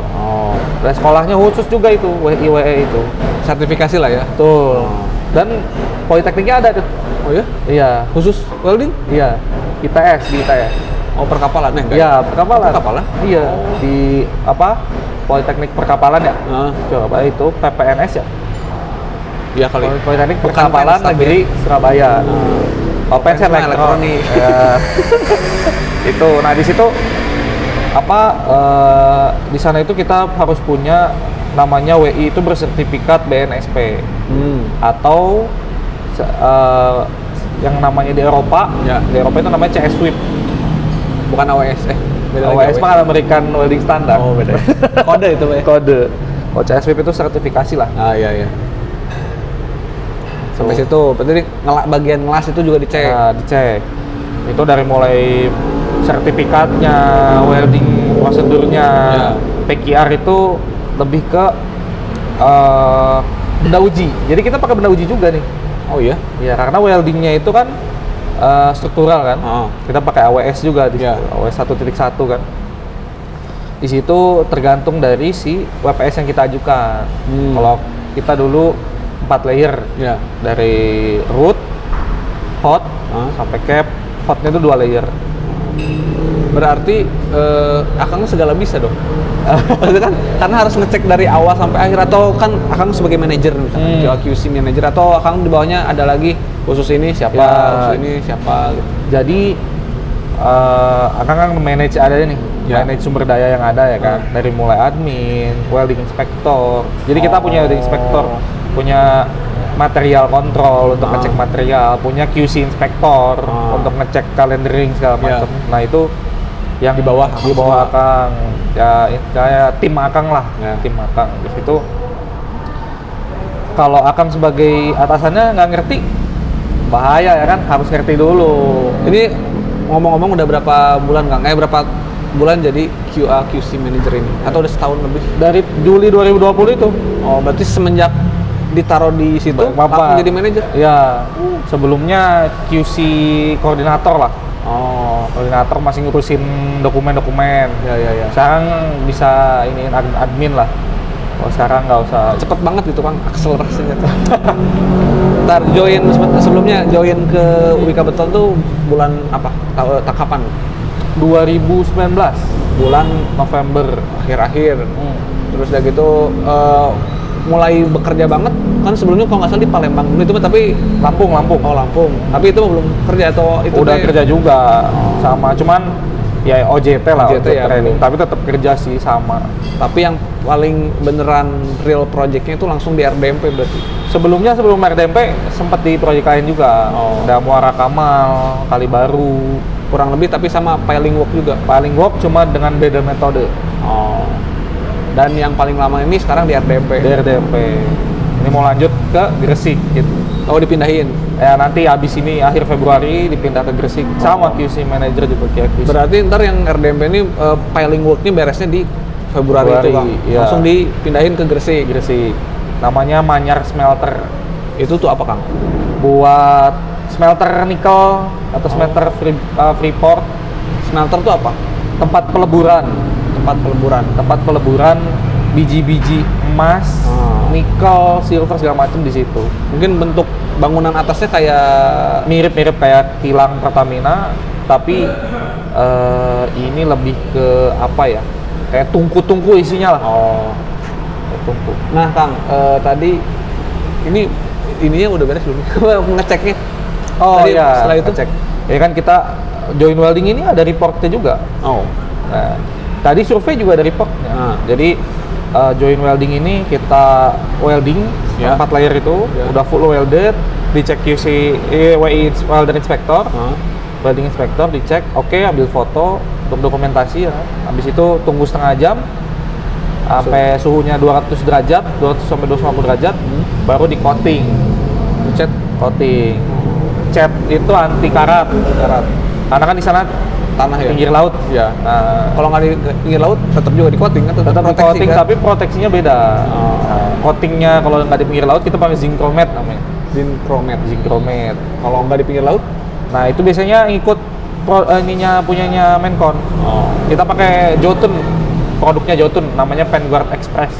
Dan sekolahnya khusus juga itu, WI WE itu. Sertifikasi lah ya. Betul. Dan politekniknya ada tuh. Oh ya? Iya. Khusus welding? Iya. ITS di ITS. Perkapalan ya? Iya, perkapalan. Perkapalan? Iya. Di Politeknik Perkapalan ya? Coba itu PPNS ya? Iya kali. Politeknik Perkapalan Negeri Surabaya. Pens elektronik. Itu. Nah, di situ di sana itu kita harus punya namanya WI itu bersertifikat BNSP. Atau yang namanya di Eropa, di Eropa itu namanya CS Sweep. Bukan AWS. AWS mah American Welding Standard. Beda. Kode itu ya? Kode. Kalau CS Sweep itu sertifikasi lah. Iya. Sampai situ, berarti bagian ngelas itu juga dicek? Dicek. Itu dari mulai sertifikatnya, welding prosedurnya. PQR itu lebih ke benda uji. Jadi kita pakai benda uji juga nih. Oh iya? Iya, karena weldingnya itu kan struktural kan. Kita pakai AWS juga di situ. AWS 1.1 kan. Di situ tergantung dari si WPS yang kita ajukan. Kalau kita dulu 4 layer. Dari root, hot, sampai cap. Hotnya itu 2 layer. Berarti Akang segala bisa dong? Itu kan karena harus ngecek dari awal sampai akhir, atau kan Akang sebagai manajer misalkan, QC manager, atau Akang di bawahnya ada lagi khusus ini siapa, khusus ini siapa gitu. Jadi Akang kan manage ada nih manage sumber daya yang ada ya kan, dari mulai admin, welding inspector. Jadi kita punya welding inspector, punya material control untuk ngecek material, punya QC inspector untuk ngecek calendering segala macam. Nah itu yang di bawah Akang, ya kayak tim Akang lah, tim Akang. Di situ kalau Akang sebagai atasannya nggak ngerti, bahaya ya kan, harus ngerti dulu. Ini ngomong-ngomong udah berapa bulan Kang? Berapa bulan jadi QA QC manager ini? Atau udah setahun lebih? Dari Juli 2020 itu. Oh, berarti semenjak ditaruh di situ langsung jadi manajer? Ya, sebelumnya QC koordinator lah. Oh, Koordinator masih ngurusin dokumen-dokumen. Ya. Sekarang bisa ini admin lah. Oh, sekarang nggak usah. Cepet banget gitu Kang, akselerasinya tuh. Ntar sebelumnya join ke Wika Beton tuh bulan apa? Kapan? 2019 Bulan November akhir-akhir. Terus udah gitu mulai bekerja banget kan, sebelumnya kalau nggak salah di Palembang dulu itu, tapi Lampung. Oh, Lampung. Tapi itu belum kerja atau itu udah kerja juga sama, cuman ya OJT lah, OJT ya, training, tapi tetap kerja sih sama. Tapi yang paling beneran real projectnya itu langsung di RDMP berarti? Sebelum RDMP sempat di proyek lain juga. Ada Muara Kamal, Kali Baru, kurang lebih, tapi sama piling work juga? Piling work cuma dengan beda metode. Oh. Dan yang paling lama ini sekarang di RDMP? Di RDMP. Ini mau lanjut ke Gresik gitu. Oh, dipindahin? Ya nanti abis ini akhir Februari dipindah ke Gresik. Sama QC manager juga QC. Berarti ntar yang RDMP ini piling work-nya beresnya di Februari itu Bang? Ya. Langsung dipindahin ke Gresik? Gresik. Namanya Manyar Smelter. Itu tuh apa Kang? Buat smelter nikel atau smelter Freeport. Smelter tuh apa? Tempat peleburan biji-biji emas, nikel, silver segala macam di situ. Mungkin bentuk bangunan atasnya kayak mirip-mirip kayak kilang Pertamina, tapi ini lebih ke apa ya? Kayak tungku-tungku isinya lah. Oh, tungku. Nah Kang, tadi ininya udah beres belum? Ngeceknya? Oh tadi, iya. Setelah itu ngecek. Ya kan kita join welding ini ada reportnya juga. Oh. Nah, tadi survei juga ada reportnya. Jadi join welding ini kita welding 4 layer itu udah full welded, dicek QC WI welder inspector, welding inspector dicek, oke, ambil foto untuk dokumentasi ya. Habis itu tunggu setengah jam sampai suhunya 200 derajat, 200 sampai 250 derajat, baru di coating. Cat Coating. Cat itu anti karat. Karena kan di sana tanah ya? Pinggir laut. Ya. Nah, kalau nggak di pinggir laut tetap juga di coating kan? Tetap di coating, kan? tapi proteksinya beda. Nah, coatingnya kalau nggak di pinggir laut kita pakai zinc chromate namanya. Zinc chromate. Kalau nggak di pinggir laut? Nah itu biasanya ikut punyanya Mencon. Kita pakai Jotun, produknya Jotun, namanya Vanguard Express.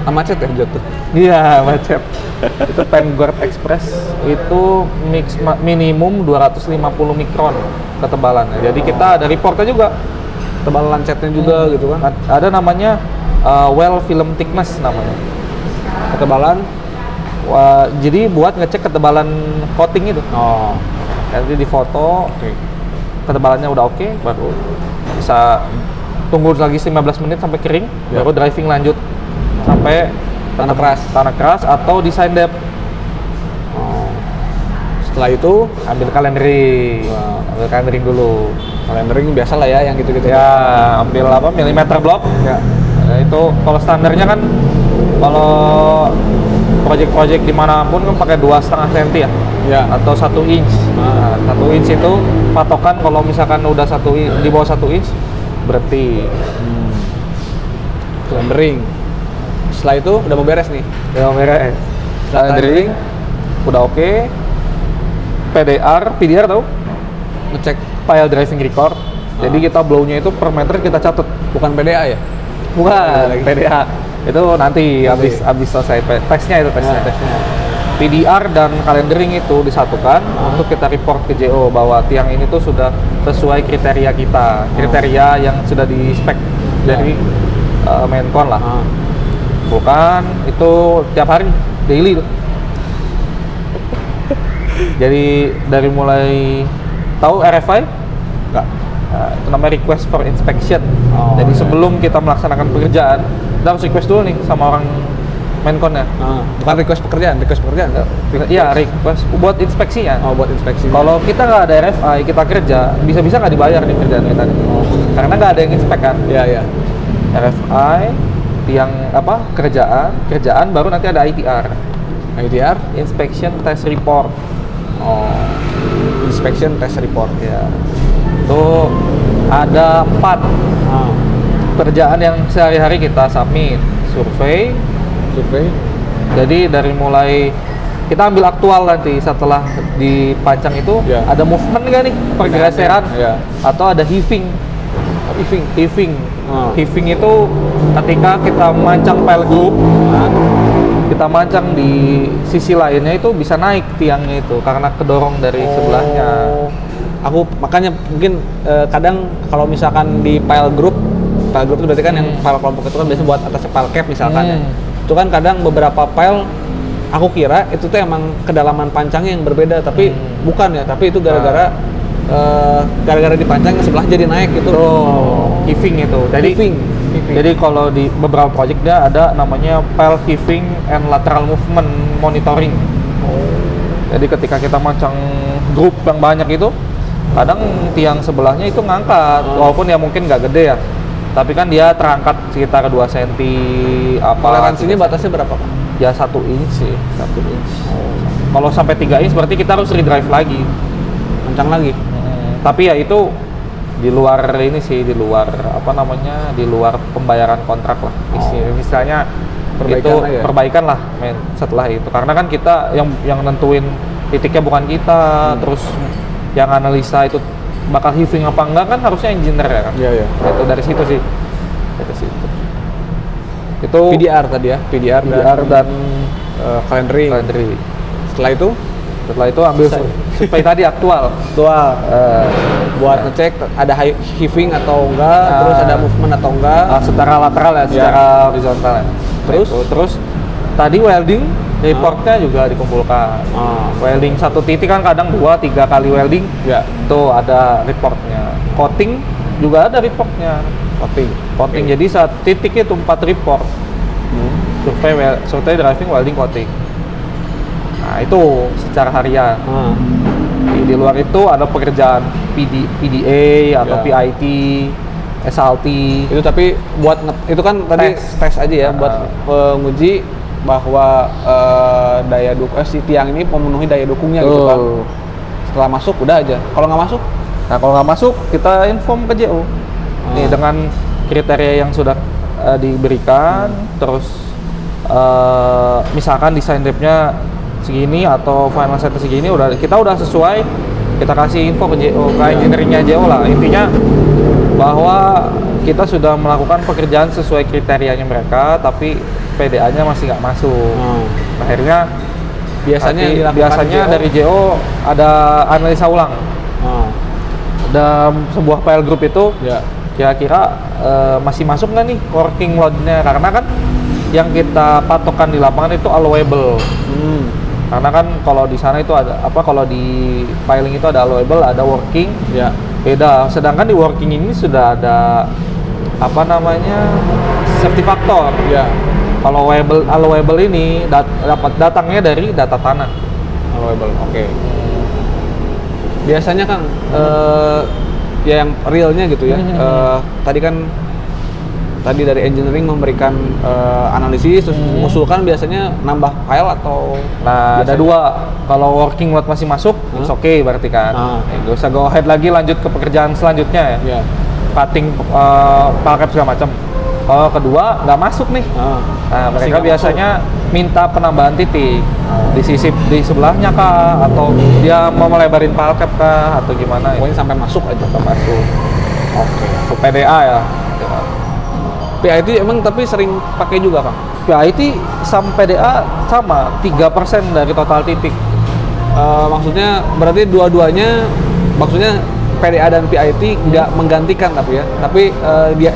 Macet ya Jotun? Iya, macet. Itu Vanguard Express itu minimum 250 mikron ketebalannya. Jadi kita ada reportnya juga, tebalan catnya juga gitu kan? Ada namanya well film thickness namanya. Ketebalan? Jadi buat ngecek ketebalan coating itu. Nanti di foto, ketebalannya udah oke, baru bisa tunggu lagi 15 menit sampai kering, baru driving lanjut sampai tanah keras atau design depth. Setelah itu ambil calendering dulu. Calendering biasa lah ya, yang gitu-gitu. Ya, ambil milimeter block. Ya. Nah, itu kalau standarnya kan kalau project dimanapun kan pakai 2,5 cm ya, atau 1 inch. Nah, 1 inch itu patokan kalau misalkan udah di bawah 1 inch berarti calendering. Setelah itu udah mau beres nih. Udah mau beres. Calendering udah oke. PDR tahu? Ngecek file driving record. Jadi kita blow-nya itu per meter kita catat. Bukan PDA ya? Bukan, PDA. Itu nanti habis selesai tesnya itu tesnya. PDR dan calendering itu disatukan untuk kita report ke JO bahwa tiang ini tuh sudah sesuai kriteria kita, kriteria yang sudah di spek dari Mencon lah. Bukan itu tiap hari daily tuh. Jadi dari mulai tahu RFI? Enggak. Itu namanya request for inspection. Jadi iya. sebelum kita melaksanakan pekerjaan, kita harus request dulu nih sama orang Mencon ya. Bukan request pekerjaan. Iya, request buat inspeksinya. Oh, buat inspeksi. Kalau kita nggak ada RFI, kita kerja, bisa-bisa nggak dibayar nih kerjaan kita nih. Karena nggak ada yang inspek kan. Iya. RFI, yang kerjaan, baru nanti ada ITR. ITR? Inspection Test Report. Oh, inspection test report. Ya. Itu ada 4 kerjaan yang sehari-hari kita submit. Survei. Jadi dari mulai kita ambil aktual nanti setelah dipancang itu ada movement nggak nih, pergeseran atau ada heaving. Heaving itu ketika kita mancang pile group, kita mancang di sisi lainnya itu bisa naik tiangnya itu karena kedorong dari sebelahnya. Aku makanya mungkin kadang kalau misalkan di pile group itu berarti kan yang pile kelompok itu kan biasanya buat atasnya pile cap misalkan ya. Itu kan kadang beberapa pile aku kira itu tuh emang kedalaman pancangnya yang berbeda, tapi bukan ya, tapi itu gara-gara dipancang ke sebelah jadi naik gitu. Heaving itu. Jadi kalau di beberapa project dia ada namanya pile heaving and lateral movement monitoring. Jadi ketika kita mancang grup yang banyak itu, kadang tiang sebelahnya itu ngangkat, walaupun ya mungkin nggak gede ya. Tapi kan dia terangkat sekitar 2 cm Toleransinya batasnya berapa, Pak? Ya 1 inch sih, 1 inch. Kalau sampai 3 inch berarti kita harus redrive lagi. Mancang lagi. Tapi ya itu di luar ini sih, di luar pembayaran kontrak lah. Istilahnya perbaikan lah men setelah itu. Karena kan kita yang nentuin titiknya bukan kita, terus yang analisa itu bakal heaving apa enggak kan harusnya engineer ya kan. Iya. Itu dari situ sih. Dari situ. Itu PDR tadi ya, PDR dan calendering. Setelah itu ambil survei tadi aktual. Buat ngecek ada heaving atau enggak, terus ada movement atau enggak. Secara lateral ya, secara horizontal ya. Terus tadi welding reportnya juga dikumpulkan. Welding satu titik kan kadang 2-3 kali welding. Ya. Itu ada reportnya. Coating juga ada reportnya. Coating. Jadi satu titik itu 4 report. Survei, driving, welding, coating. Nah itu secara harian. Di luar itu ada pekerjaan PDA atau PIT, SLT. Itu tapi buat itu kan tadi tes aja ya buat menguji bahwa si tiang ini memenuhi daya dukungnya gitu kan. Setelah masuk udah aja. Kalau nggak masuk? Nah kalau nggak masuk kita inform ke JO. Nih dengan kriteria yang sudah diberikan, terus misalkan desain ripnya segini atau final set segini, kita udah sesuai, kita kasih info ke JO, ke engineeringnya JO lah. Intinya bahwa kita sudah melakukan pekerjaan sesuai kriterianya mereka, tapi PDA-nya masih nggak masuk. Akhirnya biasanya dari JO ada analisa ulang. Dalam sebuah file group itu kira-kira masih masuk nggak nih working load-nya, karena kan yang kita patokan di lapangan itu allowable. Karena kan kalau di sana itu ada kalau di piling itu ada allowable, ada working, beda. Sedangkan di working ini sudah ada safety factor. Kalau allowable ini dapat datangnya dari data tanah. Allowable, oke. Biasanya Kang, ya yang realnya gitu ya. Tadi dari engineering memberikan analisis, terus mengusulkan biasanya nambah file atau. Nah, ada 2. Kalau working load masih masuk, it's okay berarti kan. Nggak usah go ahead lagi, lanjut ke pekerjaan selanjutnya ya. Cutting, palcap segala macam. Kalau kedua nggak masuk nih, nah mereka biasanya minta penambahan titik di sebelahnya kah, atau dia mau melebarin palcap kah, atau gimana? Pokoknya sampai masuk aja. Sampai masuk. Ke PDA ya. PIT emang tapi sering pakai juga Kang? PIT sama PDA sama 3% dari total titik. Maksudnya berarti dua-duanya, maksudnya PDA dan PIT nggak menggantikan tapi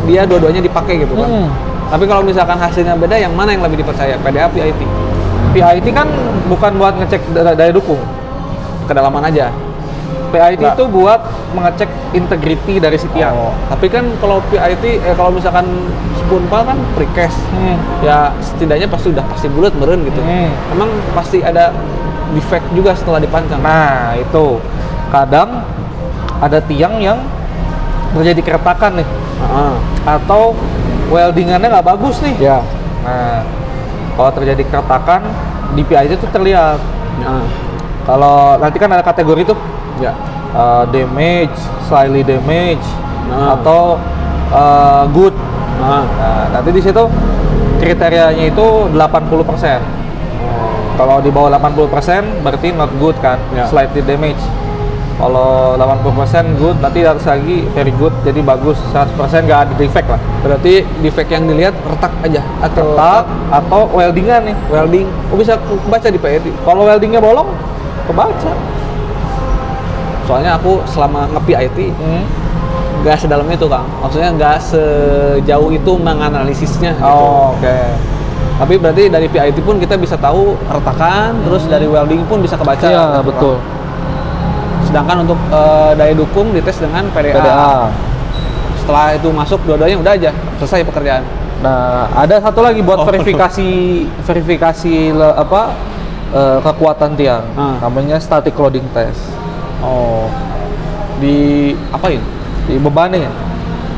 dia dua-duanya dipakai gitu kan. Tapi kalau misalkan hasilnya beda, yang mana yang lebih dipercaya, PDA PIT? PIT kan bukan buat ngecek daya dukung, kedalaman aja. PIT Nggak. itu buat mengecek integrity dari si tiang. Tapi kan kalau PIT, kalau misalkan spoon file kan precast, ya setidaknya pasti bulat meren gitu. Emang pasti ada defect juga setelah dipancang. Nah, itu kadang ada tiang yang terjadi keretakan nih, atau weldingannya nggak bagus nih. Ya. Nah, kalau terjadi keretakan di PIT itu terlihat. Kalau nanti kan ada kategori tuh, Ya. damage, slightly damage, Nah. atau good. Nah, nanti di situ kriterianya itu 80%. Kalau di bawah 80% berarti not good kan, Ya. slightly damage. Kalau 80% good, nanti harus lagi very good, jadi bagus. 100% nggak ada defect lah. Berarti defect yang dilihat retak aja atau Retak atau weldingan nih. welding. Oh, bisa kebaca di PIT. Kalau weldingnya bolong, kebaca. Soalnya aku selama nge-PIT nggak sedalam itu, Kang. Maksudnya nggak sejauh itu menganalisisnya gitu. Oke. Tapi berarti dari PIT pun kita bisa tahu keretakan, terus dari welding pun bisa kebaca. Iya, gitu, betul. Kang. Sedangkan untuk daya dukung dites dengan PDA. Setelah itu masuk dua-duanya udah aja selesai pekerjaan. Nah, ada satu lagi buat verifikasi kekuatan tiang. Namanya static loading test. Oh. Di apain? Dibebanin.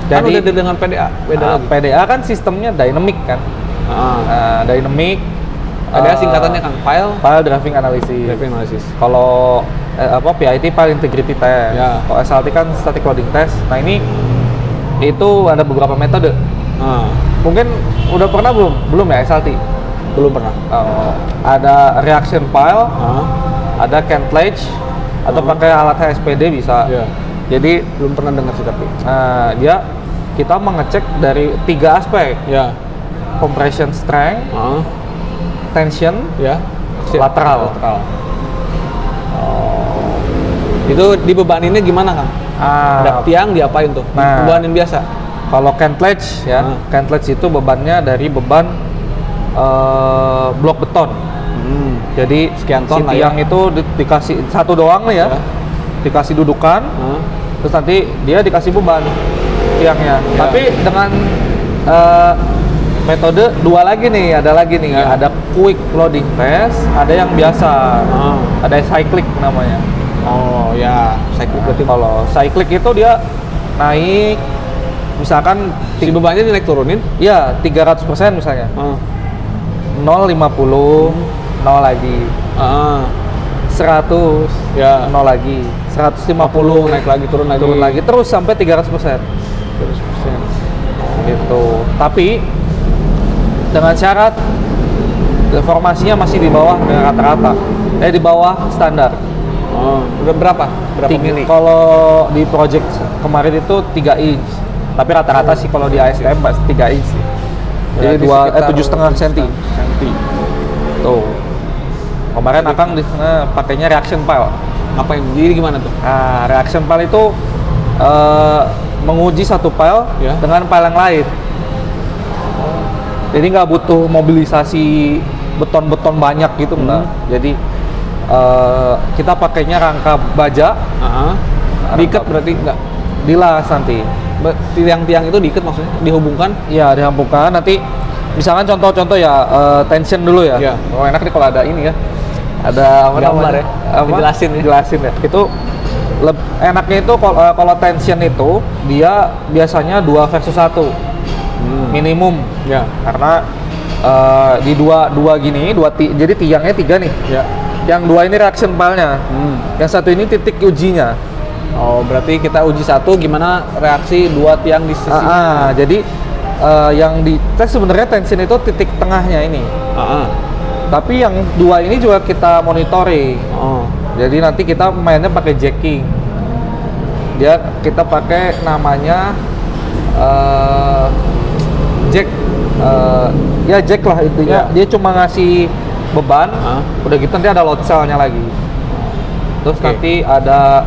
Kan Jadi udah dengan PDA, beda lagi. PDA kan sistemnya dynamic kan. Dynamic. PDA singkatannya kan File driving analysis. driving analysis. Kalau PIT file integrity test. Ya. Kalau SLT kan static loading test. Nah, ini itu ada beberapa metode. Mungkin udah pernah belum ya SLT? Belum pernah. Ada reaction file, ada Cantlage, atau pakai alat HSPD bisa. Iya. Jadi Belum pernah dengar sih tapi. kita mengecek dari 3 aspek: Ya. compression strength, tension, Ya. lateral. Itu dibebaninnya gimana, Kang? Ada tiang diapain tuh? Nah. Bebanin biasa. Kalau Cantlage ya, Cantlage itu bebannya dari beban blok beton. Jadi Sekian ton si lah tiang itu dikasih satu doang nih ya, dikasih dudukan, terus nanti dia dikasih beban tiangnya. Tapi dengan metode dua lagi nih, ada ada quick loading test, ada yang biasa, ada cyclic namanya. Oh ya, cyclic berarti. Kalau cyclic itu dia naik, misalkan Si bebannya dinaik turunin? ya 300% misalnya, 0,50, 0 lagi, 100, Ya. 0 lagi, 150, naik lagi, turun lagi. terus sampai 300%. 100%. Gitu. Tapi dengan syarat deformasinya masih di bawah dengan rata-rata, di bawah standar. Udah berapa? Berapa mili? Kalau di project kemarin itu 3 inch, tapi rata-rata sih kalau di ASTM 3 inch sih. Jadi 7,5 cm. Tuh. Kemarin Akang di sana pakainya reaction file. Ngapain? Jadi gimana tuh? Nah, reaction file itu menguji satu file dengan file yang lain. Jadi nggak butuh mobilisasi beton-beton banyak gitu, enggak. Jadi kita pakainya rangka baja. Diikat berarti enggak? Dilas nanti. Tiang-tiang itu diikat maksudnya? Dihubungkan? Iya, dihubungkan. Nanti misalkan contoh-contoh ya, tension dulu ya. Iya. Oh, enak nih kalau ada ini ya. Ada Gambar ya? Dijelasin ya? Jelasin ya. Itu enaknya itu kalau tension itu dia biasanya 2 versus 1 minimum. Ya. Karena di dua gini, jadi tiangnya 3 nih. Ya. Yang 2 ini reaction file-nya. Yang 1 ini titik ujinya. Oh, berarti kita uji satu gimana reaksi 2 tiang di sisi. Jadi yang dites sebenarnya tension itu titik tengahnya ini. Tapi yang 2 ini juga kita monitoring. Jadi nanti kita mainnya pakai jacking. Kita pakai namanya jack. Jack lah intinya. Yeah. Dia cuma ngasih beban. Udah gitu nanti ada load cell-nya lagi. Terus nanti ada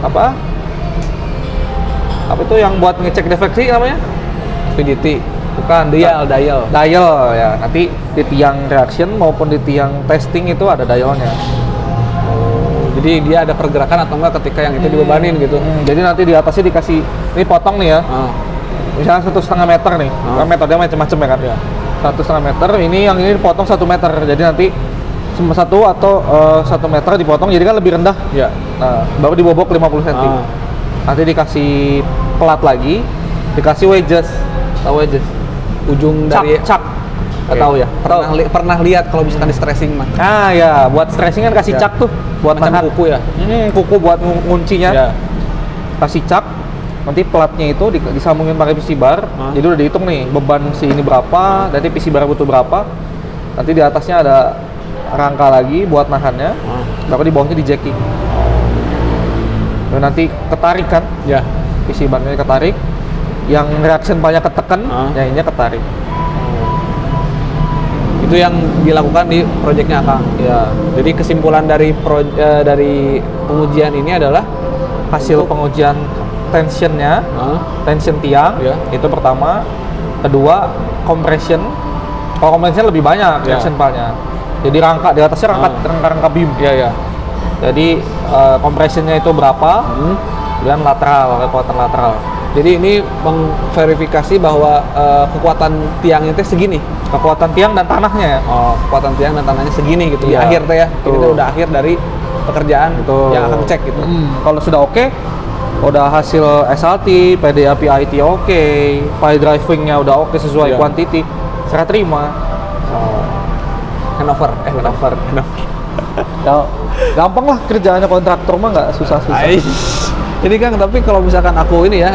apa itu yang buat ngecek defleksi namanya? VDT. Bukan, Dial ya. Nanti di tiang reaction maupun di tiang testing itu ada dialnya. Jadi dia ada pergerakan atau enggak ketika yang itu dibebanin gitu. Jadi nanti di atasnya dikasih, ini potong nih ya. Misalnya 1,5 meter nih, kan metodenya macam-macam ya kan. 1,5 meter, ini yang ini dipotong 1 meter. Jadi nanti 1 atau 1 meter dipotong, jadi kan lebih rendah. Ya. Nah, baru dibobok 50 cm. Nanti dikasih pelat lagi, dikasih wedges. Tahu aja. Ujung dari Cak. Nggak tahu ya. Pernah lihat kalau misalkan di stressing mah. Ah ya, buat stressing kan kasih cak tuh, buat Macam nahan kuku ya. kuku buat nguncinya. Ya. Kasih cak. Nanti pelatnya itu disambungin pakai PC bar. Jadi udah dihitung nih beban si ini berapa, nanti PC bar butuh berapa. Nanti di atasnya ada rangka lagi buat nahannya. Baru di bawahnya di jacking. Dan nanti ketarik kan? Ya. PC barnya ketarik. Yang reaction banyak ketekan, yang ininya ketarik. Itu yang dilakukan di proyeknya Kang. Ya. Jadi kesimpulan dari dari pengujian ini adalah Hasil pengujian tensionnya, tension tiang, itu pertama. Kedua, compression. Kalau compression lebih banyak reaction palnya. Jadi rangka di atasnya rangka beam. Iya. Jadi compressionnya itu berapa? Dan lateral, kekuatan lateral. Jadi ini mengverifikasi bahwa kekuatan tiangnya itu segini. Kekuatan tiang dan tanahnya ya. Oh, kekuatan tiang dan tanahnya segini gitu. Di Iya, akhir teh ya. Jadi betul. itu udah akhir dari pekerjaan yang akan cek gitu. Kalau sudah oke, udah hasil SLT, PDAP IT oke, file driving-nya udah oke sesuai Iya. quantity, serah terima. Handover. Ya, gampang lah kerjaannya kontraktor mah nggak susah-susah. Jadi Kang, tapi kalau misalkan aku ini ya,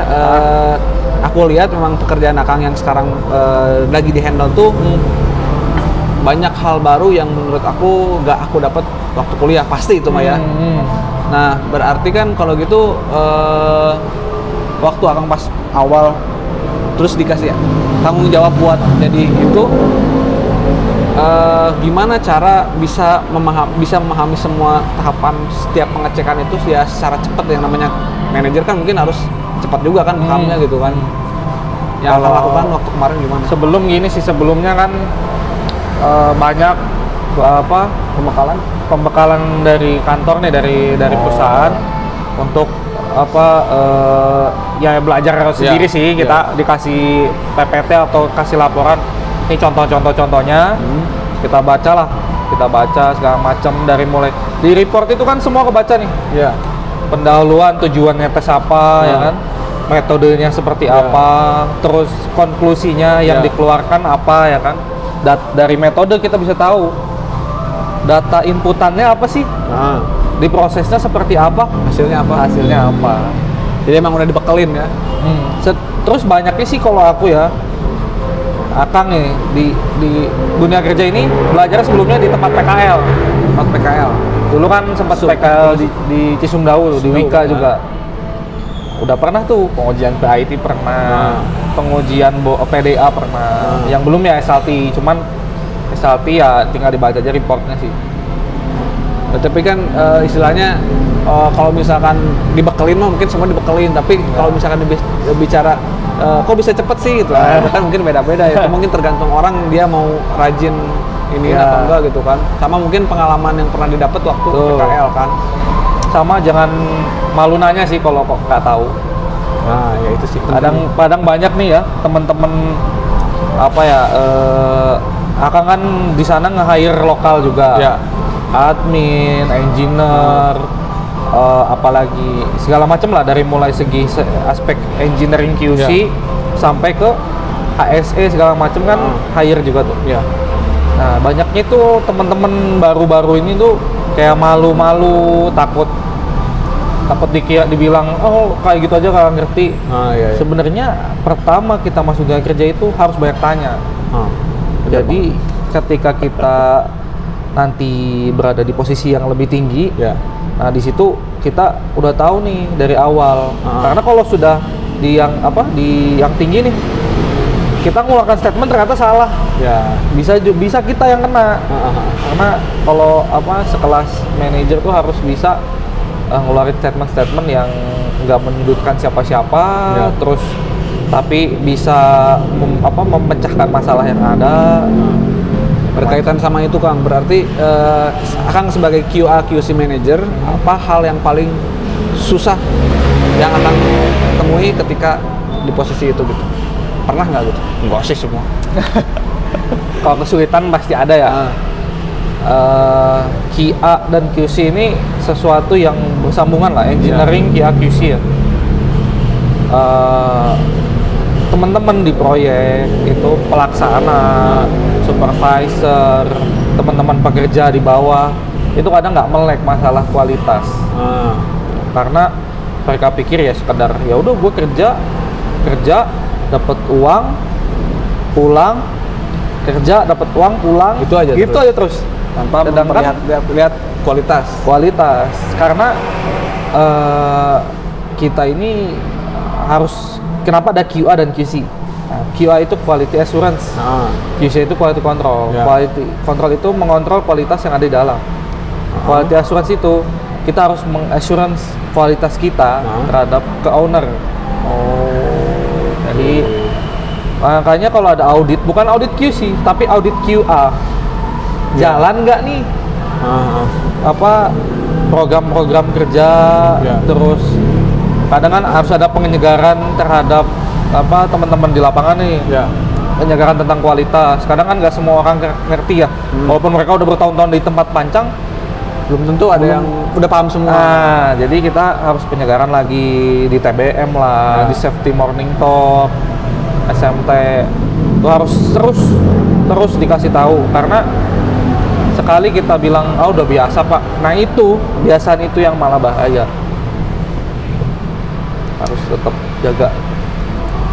aku lihat memang pekerjaan Akang yang sekarang lagi di handle tuh banyak hal baru yang menurut aku nggak aku dapat waktu kuliah, pasti itu mah ya. Nah, berarti kan kalau gitu waktu Akang pas awal terus dikasih tanggung jawab buat jadi itu, gimana cara bisa memahami semua tahapan setiap pengecekan itu ya secara cepat. Yang namanya manajer kan mungkin harus cepat juga kan pahamnya gitu kan. Yang Akang lakukan waktu kemarin gimana? Sebelum gini sih, sebelumnya kan banyak pembekalan dari kantor nih, dari perusahaan untuk ya belajar sendiri sih. Kita dikasih PPT atau kasih laporan, ini contohnya kita baca segala macam, dari mulai di report itu kan semua kebaca nih. Pendahuluan, tujuannya tes apa, ya kan, metodenya seperti apa, terus konklusinya yang dikeluarkan apa, ya kan. Dari metode kita bisa tahu data inputannya apa sih, diprosesnya seperti apa, hasilnya apa. Jadi emang udah dibekelin ya. Terus banyaknya sih kalau aku ya, Akang nih di dunia kerja ini belajar sebelumnya di tempat PKL. Dulu kan sempat PKL di Cisumdawu, di Wika juga. Udah pernah tuh pengujian PIT pernah, pengujian PDA pernah. Yang belum ya SLT, cuman SLT ya tinggal dibaca aja reportnya sih. Tapi kan istilahnya kalau misalkan dibekelin mah mungkin semua dibekelin, tapi kalau misalkan bicara kok bisa cepet sih gitu kan mungkin beda-beda ya. Itu mungkin tergantung orang dia mau rajin ini atau enggak gitu kan. Sama mungkin pengalaman yang pernah didapat waktu PKL kan. Sama jangan malu nanya sih kalau kok nggak tahu. Nah, ya itu sih. Kadang banyak nih ya teman-teman Akang kan di sana nge-hire lokal juga. Admin, engineer, apalagi segala macam lah, dari mulai segi aspek engineering QC sampai ke HSE segala macam kan hire juga tuh. Nah, banyaknya tuh teman-teman baru-baru ini tuh kayak malu-malu, takut dibilang oh kayak gitu aja nggak ngerti. Sebenarnya pertama kita masuk dunia kerja itu harus banyak tanya. Jadi ketika kita nanti berada di posisi yang lebih tinggi, nah di situ kita udah tahu nih dari awal. Karena kalau sudah di yang tinggi nih, kita ngeluarkan statement ternyata salah, bisa kita yang kena. Karena kalau sekelas manajer tuh harus bisa ngeluarin statement yang nggak menyudutkan siapa-siapa, terus tapi bisa memecahkan masalah yang ada. Berkaitan sama itu Kang, berarti Akang sebagai QA QC manager, apa hal yang paling susah yang Akang temui ketika di posisi itu gitu? Pernah nggak gitu? Enggak sih semua. Kalau kesulitan pasti ada ya. QA dan QC ini sesuatu yang bersambungan lah, engineering, QA, QC ya. Teman-teman di proyek itu pelaksana, supervisor, teman-teman pekerja di bawah itu kadang nggak melek masalah kualitas. Karena mereka pikir ya sekedar ya udah gue kerja dapat uang pulang, kerja dapat uang pulang, Itu aja gitu terus. aja terus Tanpa Sedangkan- lihat kualitas. karena kita ini harus kenapa ada QA dan QC. Nah, QA itu quality assurance, QC itu quality control. Ya. Quality control itu mengontrol kualitas yang ada di dalam. Quality assurance itu kita harus mengassurance kualitas kita terhadap ke owner. Jadi makanya kalau ada audit, bukan audit QC tapi audit QA, jalan nggak nih apa program-program kerja, terus kadang kan harus ada penyegaran terhadap apa teman-teman di lapangan nih, penyegaran tentang kualitas. Kadang kan nggak semua orang ngerti ya, walaupun mereka udah bertahun-tahun di tempat pancang, Belum tentu ada yang udah paham semua. nah jadi kita harus penyegaran lagi di TBM lah, di safety morning talk, SMT itu harus terus dikasih tahu, karena sekali kita bilang udah biasa pak, nah itu kebiasaan itu yang malah bahaya. Harus tetap jaga.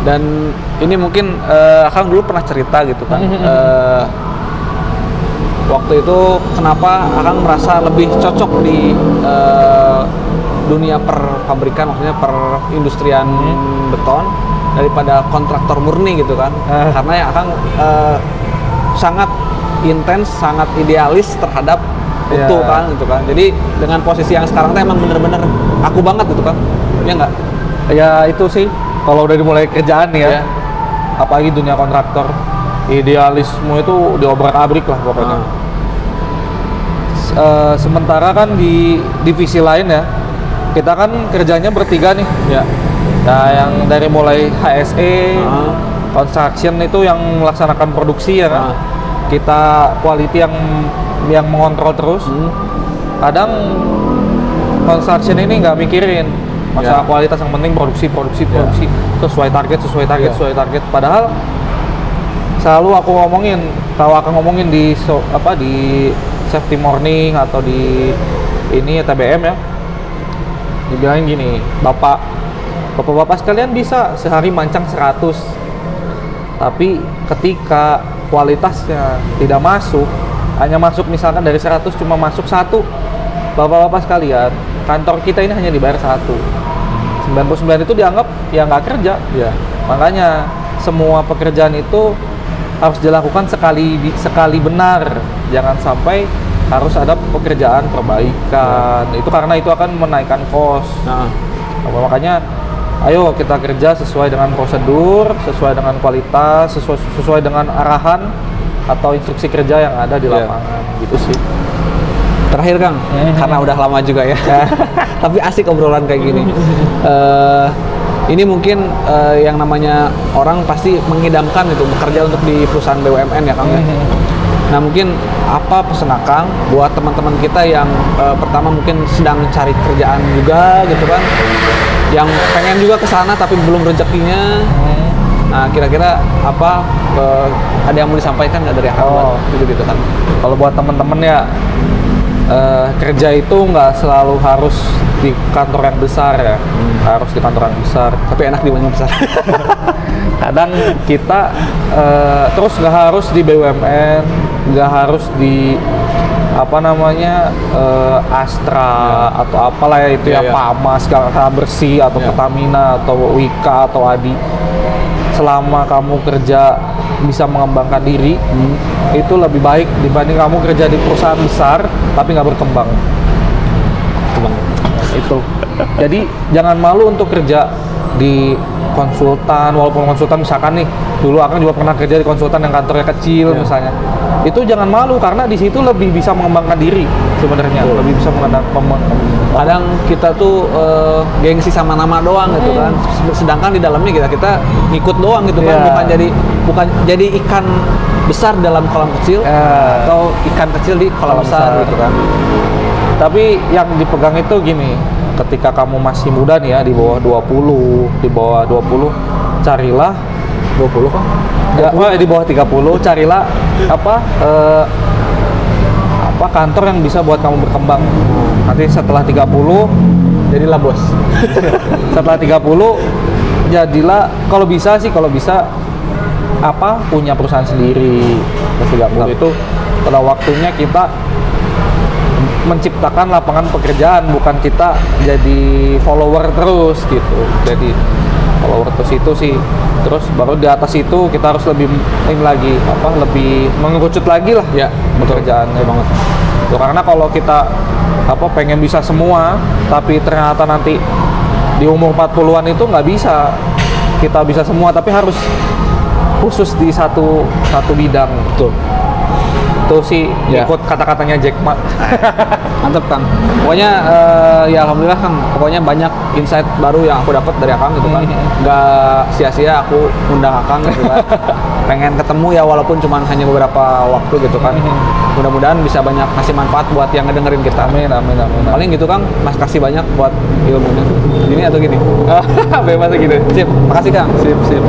Dan ini mungkin Akang dulu pernah cerita gitu kan, waktu itu kenapa Akang merasa lebih cocok di dunia perpabrikan, maksudnya perindustrian beton daripada kontraktor murni gitu kan. Karena ya Akang sangat intens, sangat idealis terhadap itu kan gitu kan. Jadi dengan posisi yang sekarang tuh emang bener-bener aku banget gitu kan. Ya enggak? Ya itu sih kalau udah dimulai kerjaan nih ya, apalagi dunia kontraktor, idealisme itu diobrak-abrik lah pokoknya. Sementara kan di divisi lain ya, kita kan kerjanya bertiga nih. Nah yang dari mulai HSE, construction itu yang melaksanakan produksi ya kan. Kita quality yang mengontrol terus. Kadang construction ini nggak mikirin masalah kualitas, yang penting produksi sesuai target. Padahal selalu aku ngomongin, kalau aku ngomongin di safety morning atau di ini TBM ya, dibilangin gini, bapak sekalian bisa sehari mancang 100, tapi ketika kualitasnya tidak masuk, hanya masuk misalkan dari 100 cuma masuk 1, bapak-bapak sekalian, kantor kita ini hanya dibayar 1. 99 itu dianggap ya nggak kerja. Makanya semua pekerjaan itu harus dilakukan sekali benar, jangan sampai harus ada pekerjaan perbaikan. Itu karena itu akan menaikkan cost. Makanya ayo kita kerja sesuai dengan prosedur, sesuai dengan kualitas, sesuai dengan arahan atau instruksi kerja yang ada di lapangan. Gitu sih. Terakhir Kang, karena udah lama juga ya, tapi asik obrolan kayak gini. Ini mungkin yang namanya orang pasti mengidamkan itu bekerja untuk di perusahaan BUMN ya Kang ya. Nah mungkin apa pesan Akang buat teman-teman kita yang pertama mungkin sedang cari kerjaan juga gitu kan, yang pengen juga ke sana tapi belum rezekinya. Nah kira-kira apa ada yang mau disampaikan nggak dari Akang gitu kan? Kalau buat teman-teman ya, kerja itu nggak selalu harus di kantor yang besar ya, harus di kantor yang besar. Tapi enak di banyak besar. Kadang kita terus nggak harus di BUMN, nggak harus di Astra atau apalah ya itu Pamas, Kakak Bersih atau Pertamina atau Wika atau Adi. Selama kamu kerja bisa mengembangkan diri, itu lebih baik dibanding kamu kerja di perusahaan besar tapi nggak berkembang. Itu. Jadi jangan malu untuk kerja di konsultan, walaupun konsultan misalkan nih, dulu Akang juga pernah kerja di konsultan yang kantornya kecil misalnya. itu jangan malu karena di situ lebih bisa mengembangkan diri sebenarnya, lebih bisa Kadang kita tuh gengsi sama nama doang gitu kan, sedangkan di dalamnya kita ngikut doang gitu kan, bukan jadi ikan besar dalam kolam kecil atau ikan kecil di kolam besar gitu kan. Tapi yang dipegang itu gini, ketika kamu masih muda nih ya, di bawah 20, carilah 20 kok? di bawah 30, carilah kantor yang bisa buat kamu berkembang. Nanti setelah 30 Jadilah bos. setelah 30 jadilah, kalau bisa punya perusahaan sendiri. Terus 30 itu pada waktunya kita menciptakan lapangan pekerjaan, bukan kita jadi follower terus gitu. Jadi follower terus itu sih, terus baru di atas itu kita harus lebih lebih mengerucut lagi lah Ya, pekerjaannya banget. Karena kalau kita pengen bisa semua, tapi ternyata nanti di umur 40-an itu nggak bisa kita bisa semua, tapi harus khusus di satu bidang. Betul. Itu sih ikut kata-katanya Jack Ma. Mantep Kang. Pokoknya ya alhamdulillah Kang. Pokoknya banyak insight baru yang aku dapat dari Akang gitu kan. Nggak sia-sia aku undang Akang gitu kan. Pengen ketemu ya walaupun cuma hanya beberapa waktu gitu kan. Mudah-mudahan bisa banyak kasih manfaat buat yang ngedengerin kita. Amin. Paling gitu Kang, Mas kasih banyak buat ilmunya. Gini atau gini? Bebas gitu. Sip, makasih Kang. Sip.